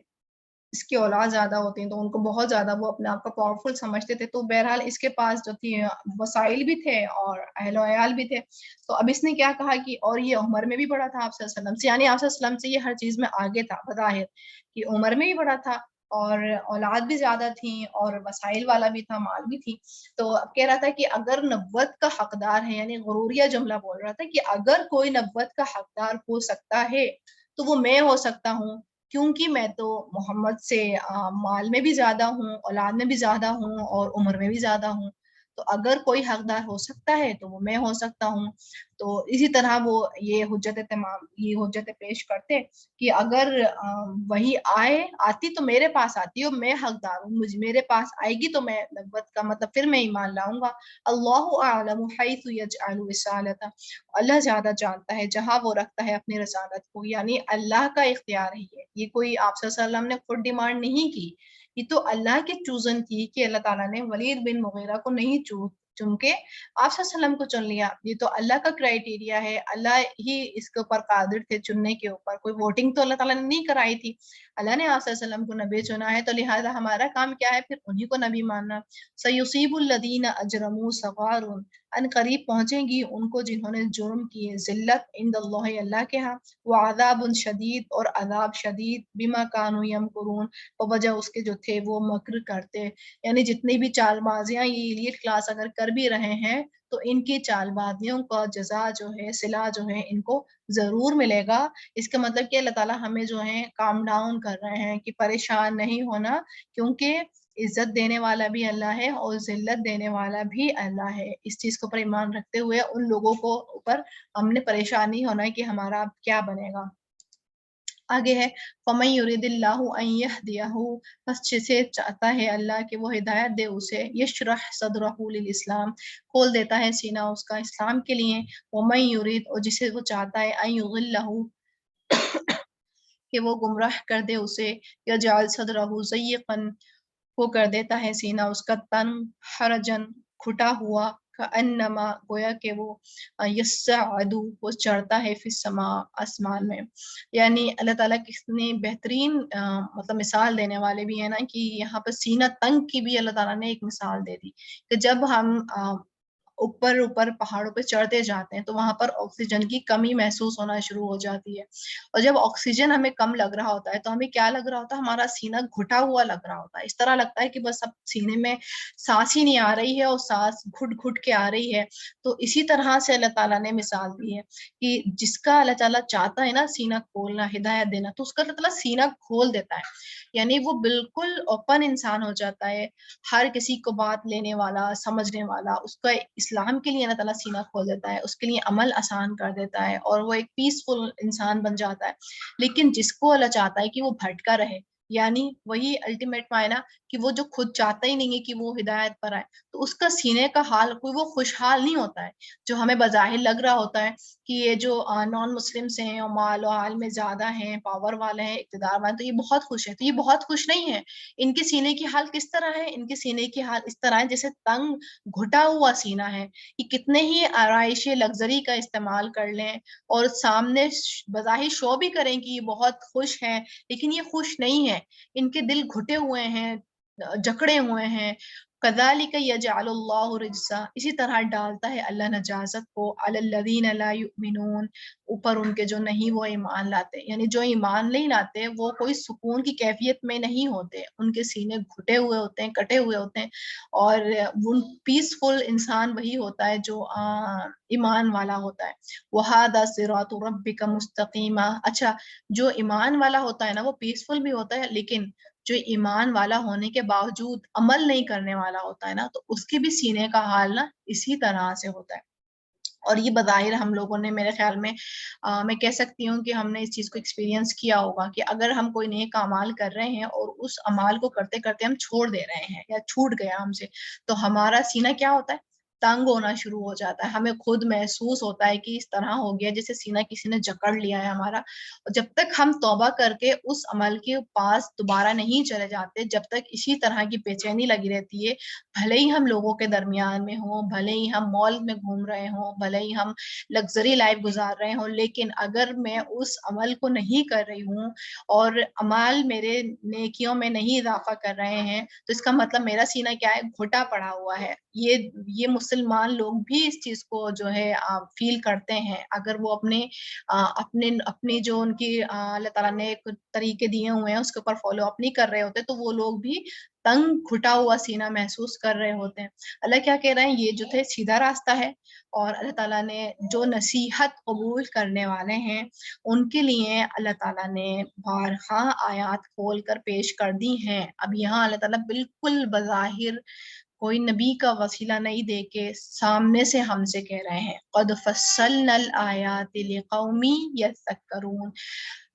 Speaker 1: اس کی اولاد زیادہ ہوتی ہیں تو ان کو بہت زیادہ وہ اپنے آپ کو پاورفل سمجھتے تھے. تو بہرحال اس کے پاس جو تھی وسائل بھی تھے اور اہل و عیال بھی تھے. تو اب اس نے کیا کہا کہ اور یہ عمر میں بھی بڑا تھا آپ صلی اللہ علیہ وسلم سے. یعنی آپ صلی اللہ علیہ وسلم سے یہ ہر چیز میں آگے تھا بظاہر کہ عمر میں بھی بڑا تھا اور اولاد بھی زیادہ تھیں اور وسائل والا بھی تھا مال بھی تھی. تو اب کہہ رہا تھا کہ اگر نبوت کا حقدار ہے یعنی غروریہ جملہ بول رہا تھا کہ اگر کوئی نبوت کا حقدار ہو سکتا ہے تو وہ میں ہو سکتا ہوں کیونکہ میں تو محمد سے مال میں بھی زیادہ ہوں اولاد میں بھی زیادہ ہوں اور عمر میں بھی زیادہ ہوں. تو اگر کوئی حقدار ہو سکتا ہے تو وہ میں ہو سکتا ہوں. تو اسی طرح وہ یہ حجت پیش کرتے کہ اگر وہی آتی تو میرے پاس آتی اور میں حقدار ہوں میرے پاس آئے گی تو میں نبوت کا مطلب پھر میں ایمان لاؤں گا. اللہ اعلم حیث یجعل رسالتہ اللہ زیادہ جانتا ہے جہاں وہ رکھتا ہے اپنی رسالت کو. یعنی اللہ کا اختیار ہی ہے یہ کوئی آپ صلی اللہ علیہ وسلم نے خود ڈیمانڈ نہیں کی یہ تو اللہ کے چوزن تھی کہ اللہ تعالیٰ نے ولید بن مغیرہ کو نہیں چن کے آپ صلی اللہ علیہ وسلم کو چن لیا. یہ تو اللہ کا کرائیٹیریا ہے اللہ ہی اس کے اوپر قادر تھے چننے کے اوپر. کوئی ووٹنگ تو اللہ تعالیٰ نے نہیں کرائی تھی اللہ نے آپ صلی اللہ علیہ وسلم کو نبی چنا ہے تو لہٰذا ہمارا کام کیا ہے پھر انہی کو نبی ماننا. سیصیب الذین اجرموا صغار ان قریب پہنچیں گی ان کو جنہوں نے جرم کیے ذلت عند اللہ اللہ کے ہاں وعذاب شدید اور عذاب شدید بما کانوا یمکرون وجہ اس کے جو تھے وہ مکر کرتے. یعنی جتنی بھی چال بازیاں یہ ایلیٹ کلاس اگر کر بھی رہے ہیں تو ان کی چال بازیوں کا جزا جو ہے صلہ جو ہے ان کو ضرور ملے گا. اس کا مطلب کہ اللہ تعالیٰ ہمیں جو ہے کام ڈاؤن کر رہے ہیں کہ پریشان نہیں ہونا کیونکہ عزت دینے والا بھی اللہ ہے اور ذلت دینے والا بھی اللہ ہے. اس چیز کے اوپر ایمان رکھتے ہوئے ان لوگوں کو اوپر ہم نے پریشان نہیں ہونا ہے کہ ہمارا اب کیا بنے گا. آگے ہے فَمَن يُرِدِ اللَّهُ أَن يَهْدِيَهُ، بس جسے چاہتا ہے اللہ کہ وہ ہدایت دے اسے، يَشْرَحْ صَدْرَهُ لِلْإِسْلَامِ، کھول دیتا ہے سینہ اس کا اسلام کے لیے. وَمَن يُرِد، اور جسے وہ چاہتا ہے أَن يُضِلَّهُ کہ وہ گمراہ کر دے اسے، يَجْعَلْ صَدْرَهُ ضَيِّقًا، وہ کر دیتا ہے سینہ اس کا تنگ، حرجن، کھٹا ہوا، کأنما، گویا کہ وہ یصعد، وہ چڑھتا ہے فی السماء، آسمان میں. یعنی اللہ تعالیٰ کتنی بہترین مطلب مثال دینے والے بھی ہیں نا، کہ یہاں پر سینہ تنگ کی بھی اللہ تعالیٰ نے ایک مثال دے دی کہ جب ہم اوپر اوپر پہاڑوں پہ چڑھتے جاتے ہیں تو وہاں پر آکسیجن کی کمی محسوس ہونا شروع ہو جاتی ہے، اور جب آکسیجن ہمیں کم لگ رہا ہوتا ہے تو ہمیں کیا لگ رہا ہوتا ہے، ہمارا سینہ گھٹا ہوا لگ رہا ہوتا ہے. اس طرح لگتا ہے کہ بس اب سینے میں سانس ہی نہیں آ رہی ہے اور سانس گھٹ گھٹ کے آ رہی ہے. تو اسی طرح سے اللہ تعالیٰ نے مثال دی ہے کہ جس کا اللہ تعالیٰ چاہتا ہے نا سینہ کھولنا، ہدایت دینا، تو اس کا اللہ تعالیٰ سینہ کھول دیتا ہے. یعنی وہ بالکل اوپن انسان ہو جاتا ہے، ہر کسی کو بات لینے والا، سمجھنے والا. اس کا اسلام کے لیے اللہ تعالیٰ سینہ کھول دیتا ہے، اس کے لیے عمل آسان کر دیتا ہے اور وہ ایک پیسفل انسان بن جاتا ہے. لیکن جس کو اللہ چاہتا ہے کہ وہ بھٹکا رہے، یعنی وہی الٹیمیٹ معنی کہ وہ جو خود چاہتا ہی نہیں ہے کہ وہ ہدایت پر آئے، تو اس کا سینے کا حال کوئی وہ خوشحال نہیں ہوتا ہے. جو ہمیں بظاہر لگ رہا ہوتا ہے کہ یہ جو نان مسلمس ہیں اور مال و حال میں زیادہ ہیں، پاور والے ہیں، اقتدار والے، تو یہ بہت خوش ہیں. تو یہ بہت خوش نہیں ہے. ان کے سینے کی حال کس طرح ہے؟ ان کے سینے کی حال اس طرح ہے جیسے تنگ گھٹا ہوا سینہ ہے. کہ کتنے ہی آرائش لگژری کا استعمال کر لیں اور سامنے بظاہر شو بھی کریں کہ یہ بہت خوش ہیں، لیکن یہ خوش نہیں ہے. ان کے دل گھٹے ہوئے ہیں، جکڑے ہوئے ہیں. کذالک یجعل اللہ رجسا، اسی طرح ڈالتا ہے اللہ نجازت کو، علی الذین لا یؤمنون، اوپر ان کے جو نہیں وہ ایمان لاتے. یعنی جو ایمان نہیں لاتے وہ کوئی سکون کی کیفیت میں نہیں ہوتے، ان کے سینے گھٹے ہوئے ہوتے ہیں، کٹے ہوئے ہوتے ہیں. اور وہ پیسفل انسان وہی ہوتا ہے جو ایمان والا ہوتا ہے. وَهَذَا صِرَاطُ رَبِّكَ مُسْتَقِيمًا. اچھا، جو ایمان والا ہوتا ہے نا وہ پیسفل بھی ہوتا ہے، لیکن جو ایمان والا ہونے کے باوجود عمل نہیں کرنے والا ہوتا ہے نا، تو اس کے بھی سینے کا حال نا اسی طرح سے ہوتا ہے. اور یہ بظاہر ہم لوگوں نے میرے خیال میں میں کہہ سکتی ہوں کہ ہم نے اس چیز کو ایکسپیرینس کیا ہوگا کہ اگر ہم کوئی نیک اعمال کر رہے ہیں اور اس اعمال کو کرتے کرتے ہم چھوڑ دے رہے ہیں یا چھوٹ گیا ہم سے، تو ہمارا سینہ کیا ہوتا ہے، تنگ ہونا شروع ہو جاتا ہے. ہمیں خود محسوس ہوتا ہے کہ اس طرح ہو گیا جیسے سینہ کسی نے جکڑ لیا ہے ہمارا. اور جب تک ہم توبہ کر کے اس عمل کے پاس دوبارہ نہیں چلے جاتے، جب تک اسی طرح کی بے چینی لگی رہتی ہے، بھلے ہی ہم لوگوں کے درمیان میں ہوں، بھلے ہی ہم مال میں گھوم رہے ہوں، بھلے ہی ہم لگژری لائف گزار رہے ہوں، لیکن اگر میں اس عمل کو نہیں کر رہی ہوں اور عمال میرے نیکیوں میں نہیں اضافہ کر رہے ہیں، تو اس کا مطلب میرا سینہ کیا ہے، گھٹا پڑا ہوا ہے. یہ مسلمان لوگ بھی اس چیز کو جو ہے فیل کرتے ہیں. اگر وہ اپنے جو ان کی اللہ تعالیٰ نے ایک طریقے دیے ہوئے ہیں اس کے اوپر فالو اپ نہیں کر رہے ہوتے، تو وہ لوگ بھی تنگ گھٹا ہوا سینہ محسوس کر رہے ہوتے ہیں. اللہ کیا کہہ رہے ہیں، یہ جو تھے سیدھا راستہ ہے، اور اللہ تعالیٰ نے جو نصیحت قبول کرنے والے ہیں ان کے لیے اللہ تعالیٰ نے بارہا آیات کھول کر پیش کر دی ہیں. اب یہاں اللہ تعالیٰ بالکل بظاہر کوئی نبی کا وسیلہ نہیں دے کے سامنے سے ہم سے کہہ رہے ہیں، قد فصلنا الآیات لقوم یذکرون،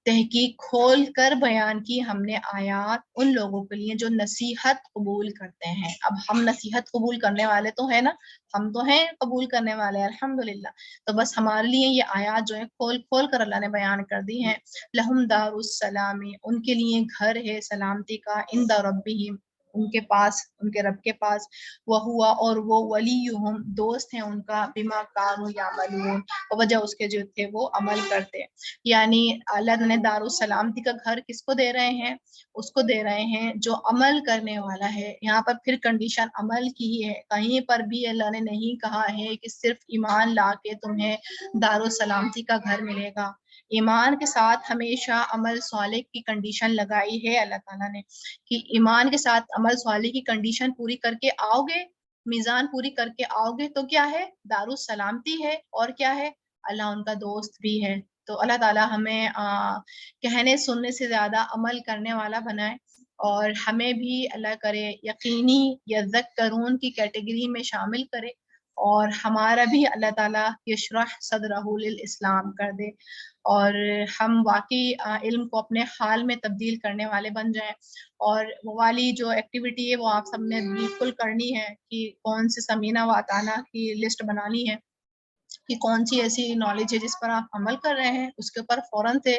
Speaker 1: تحقیق کھول کر بیان کی ہم نے آیات ان لوگوں کے لیے جو نصیحت قبول کرتے ہیں. اب ہم نصیحت قبول کرنے والے تو ہیں نا، ہم تو ہیں قبول کرنے والے الحمدللہ. تو بس ہمارے لیے یہ آیات جو ہے کھول کھول کر اللہ نے بیان کر دی ہیں. لہم دار السلام، ان کے لیے گھر ہے سلامتی کا، عند ربہم، ان کے پاس، ان کے رب کے پاس. وہ ہوا، اور وہ ولیہم، دوست ہیں ان کا، بما کانوا یعملون، وجہ اس کے جو تھے وہ عمل کرتے. یعنی اللہ نے دار السلامتی کا گھر کس کو دے رہے ہیں، اس کو دے رہے ہیں جو عمل کرنے والا ہے. یہاں پر پھر کنڈیشن عمل کی ہی ہے، کہیں پر بھی اللہ نے نہیں کہا ہے کہ صرف ایمان لا کے تمہیں دار السلامتی کا گھر ملے گا. ایمان کے ساتھ ہمیشہ عمل صالح کی کنڈیشن لگائی ہے اللہ تعالیٰ نے، کہ ایمان کے ساتھ عمل صالح کی کنڈیشن پوری کر کے آؤ گے، میزان پوری کر کے آؤ گے تو کیا ہے، دار السلامتی ہے، اور کیا ہے، اللہ ان کا دوست بھی ہے. تو اللہ تعالیٰ ہمیں کہنے سننے سے زیادہ عمل کرنے والا بنائے. اور ہمیں بھی اللہ کرے یقینی یذکرون کی کیٹیگری میں شامل کرے، اور ہمارا بھی اللہ تعالیٰ یشرح صدرہ للاسلام کر دے، اور ہم واقعی علم کو اپنے حال میں تبدیل کرنے والے بن جائیں۔ اور وہ والی جو ایکٹیویٹی ہے وہ آپ سب نے بالکل کرنی ہے کہ کون سے سمینہ و اتانا کی لسٹ بنانی ہے کہ کون سی ایسی نالج ہے جس پر آپ عمل کر رہے ہیں، اس کے اوپر فوراً سے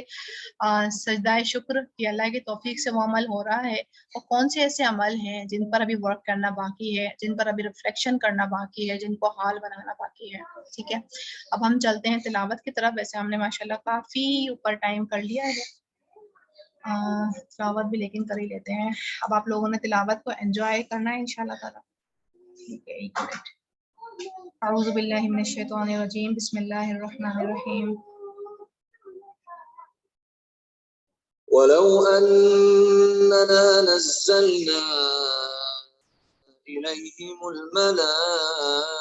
Speaker 1: سجدہ شکر کہ اللہ کی توفیق سے وہ عمل ہو رہا ہے، اور کون سے ایسے عمل ہیں جن پر ابھی ورک کرنا باقی ہے، جن پر ابھی ریفلیکشن کرنا باقی ہے، جن کو حال بنانا باقی ہے۔ ٹھیک ہے، اب ہم چلتے ہیں تلاوت کی طرف۔ ویسے ہم نے ماشاءاللہ کافی اوپر ٹائم کر لیا ہے، تلاوت بھی لیکن کر ہی لیتے ہیں۔ اب آپ لوگوں نے تلاوت کو انجوائے کرنا ہے انشاءاللہ تعالیٰ۔ ٹھیک ہے، ایک منٹ۔ اعوذ باللہ من الشیطان الرجیم، بسم اللہ الرحمن الرحیم۔
Speaker 2: ولو أننا نزلنا إليهم الملائكة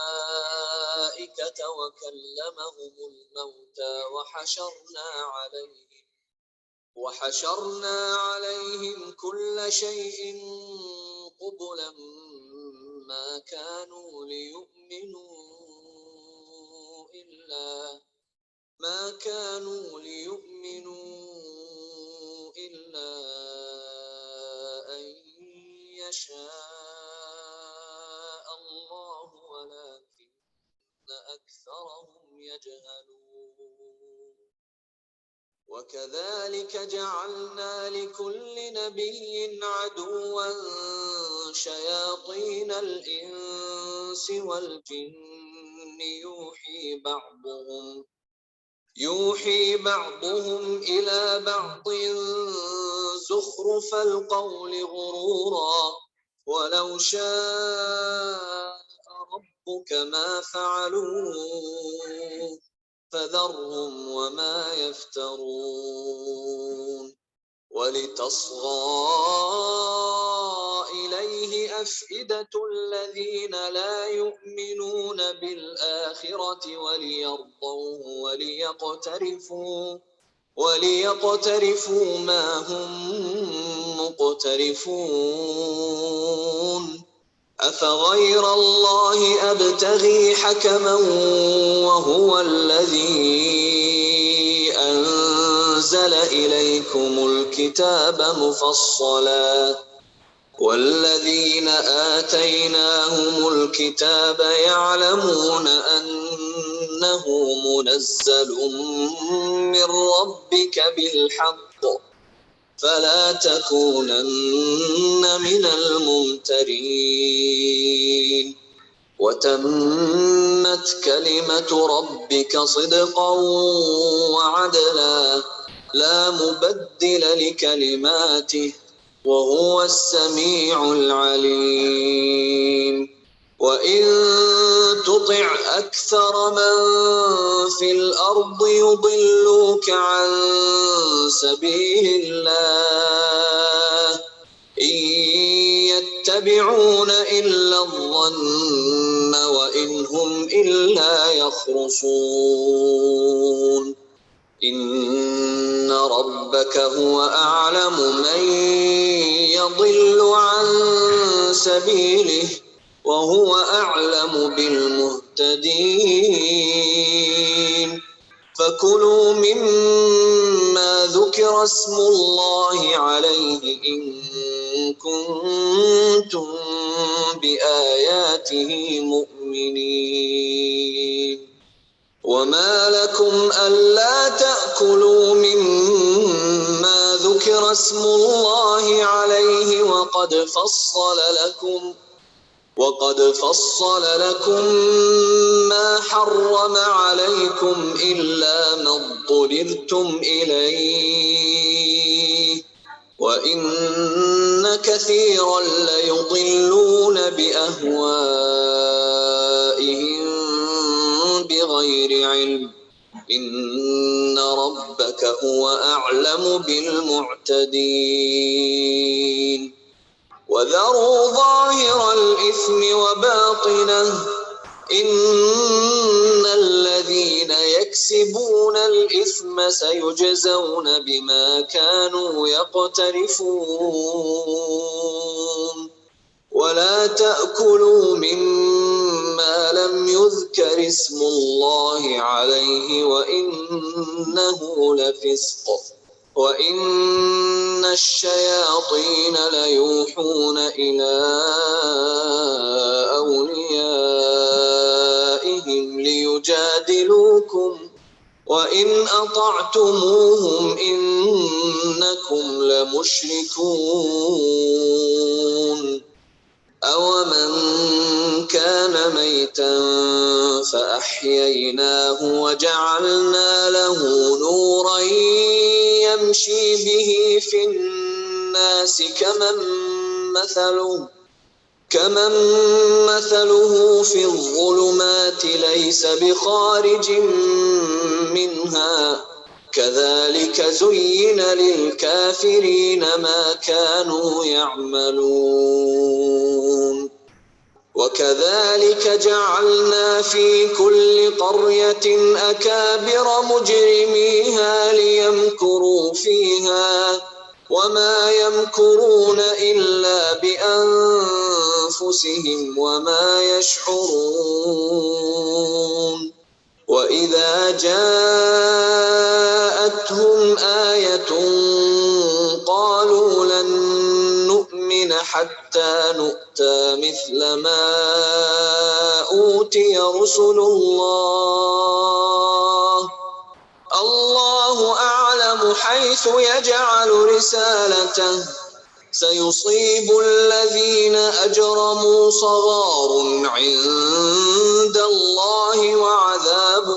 Speaker 2: وكلمهم الموتى وحشرنا عليهم كل شيء قبلا ما كانوا ليؤمنوا إلا أن يشاء الله ولكن أكثرهم يجهلون وكذلك جعلنا لكل نبي عدوا شياطين الإنس والجن يوحي بعضهم إلى بعض زخرف القول غرورا ولو شاء ربك ما فعلوه فذرهم وما يفترون ولتصغى إليه أفئدة الذين لا يؤمنون بالآخرة وليرضوه وليقترفوا ما هم مقترفون أفغير الله أبتغي حكما وهو الذي أنزل إليكم الكتاب مفصلا والذين آتيناهم الكتاب يعلمون أنه منزل من ربك بالحق فلا تكونن من الممترين وتمت كلمة ربك صدقا وعدلا لا مبدل لكلماته وهو السميع العليم وإن تطع أكثر من في الأرض يضلوك عن سبيل الله إن يتبعون إلا الظن وإن هم إلا يخرصون إن ربك هو أعلم من يضل عن سبيله وهو أعلم بالمهتدين فكلوا مما ذكر اسم الله عليه إن كنتم بآياته مؤمنين وما لكم ألا تأكلوا مما ذكر اسم الله عليه وقد فصل لكم ما حرم عليكم إلا ما اضطررتم إليه وإن كثيرا ليضلون بأهوائهم بغير علم إن ربك هو أعلم بالمعتدين وذروا ظاهر الإثم وباطنه إن الذين يكسبون الإثم سيجزون بما كانوا يقترفون ولا تأكلوا مما لم يذكر اسم الله عليه وإنه لفسق وإن الشياطين ليوحون إلى أوليائهم ليجادلوكم وإن أطعتموهم إنكم لمشركون أومن كان ميتا فأحييناه وجعلنا له نورا يمشي به في الناس كمن مثله في الظلمات ليس بخارج منها كذلك زين للكافرين ما كانوا يعملون وكذلك جعلنا في كل قرية أكابر مجرميها ليمكروا فيها وما يمكرون إلا بأنفسهم وما يشعرون وإذا جاءتهم آية قالوا لن نؤمن حتى نؤتى مثل ما أوتي رسل الله أعلم حيث يجعل رسالته سيصيب الذين أجرموا صغار عند الله وعذاب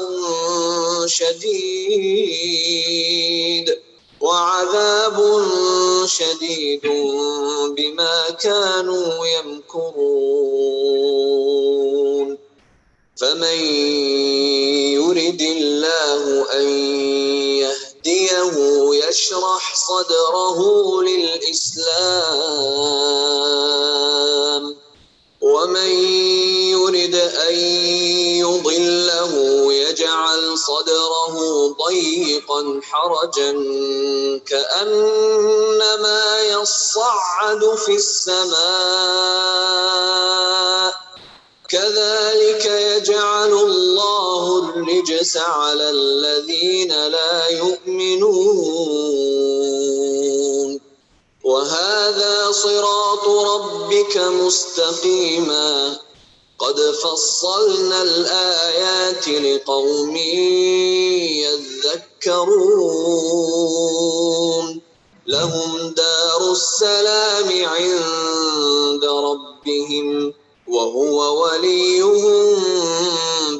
Speaker 2: شديد بما كانوا يمكرون فمن يرد الله أن يهديه يشرح صدره للإسلام ومن يرد أن يضله يجعل صدره ضيقا حرجا كأنما يصعد في السماء كذلك يجعل الله الرجس على الذين لا يؤمنون وهذا صراط ربك مستقيما قد فصلنا الآيات لقوم يذكرون لهم دار السلام عند ربهم وهو وليهم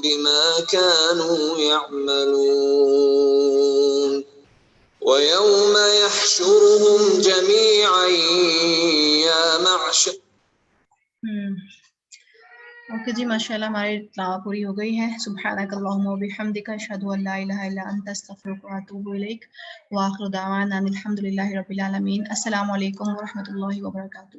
Speaker 2: بما كانوا يعملون ويوم يحشرهم جميعا يا معشر
Speaker 1: اوکے جی ماشاءاللہ ہماری تلاوت پوری ہو گئی ہے. سبحانک اللہم و بحمدک اشہد ان لا الہ الا انت استغفرک و اتوب الیک وآخر دعوانا الحمد للہ رب العالمین. السلام علیکم ورحمۃ اللہ وبرکاتہ.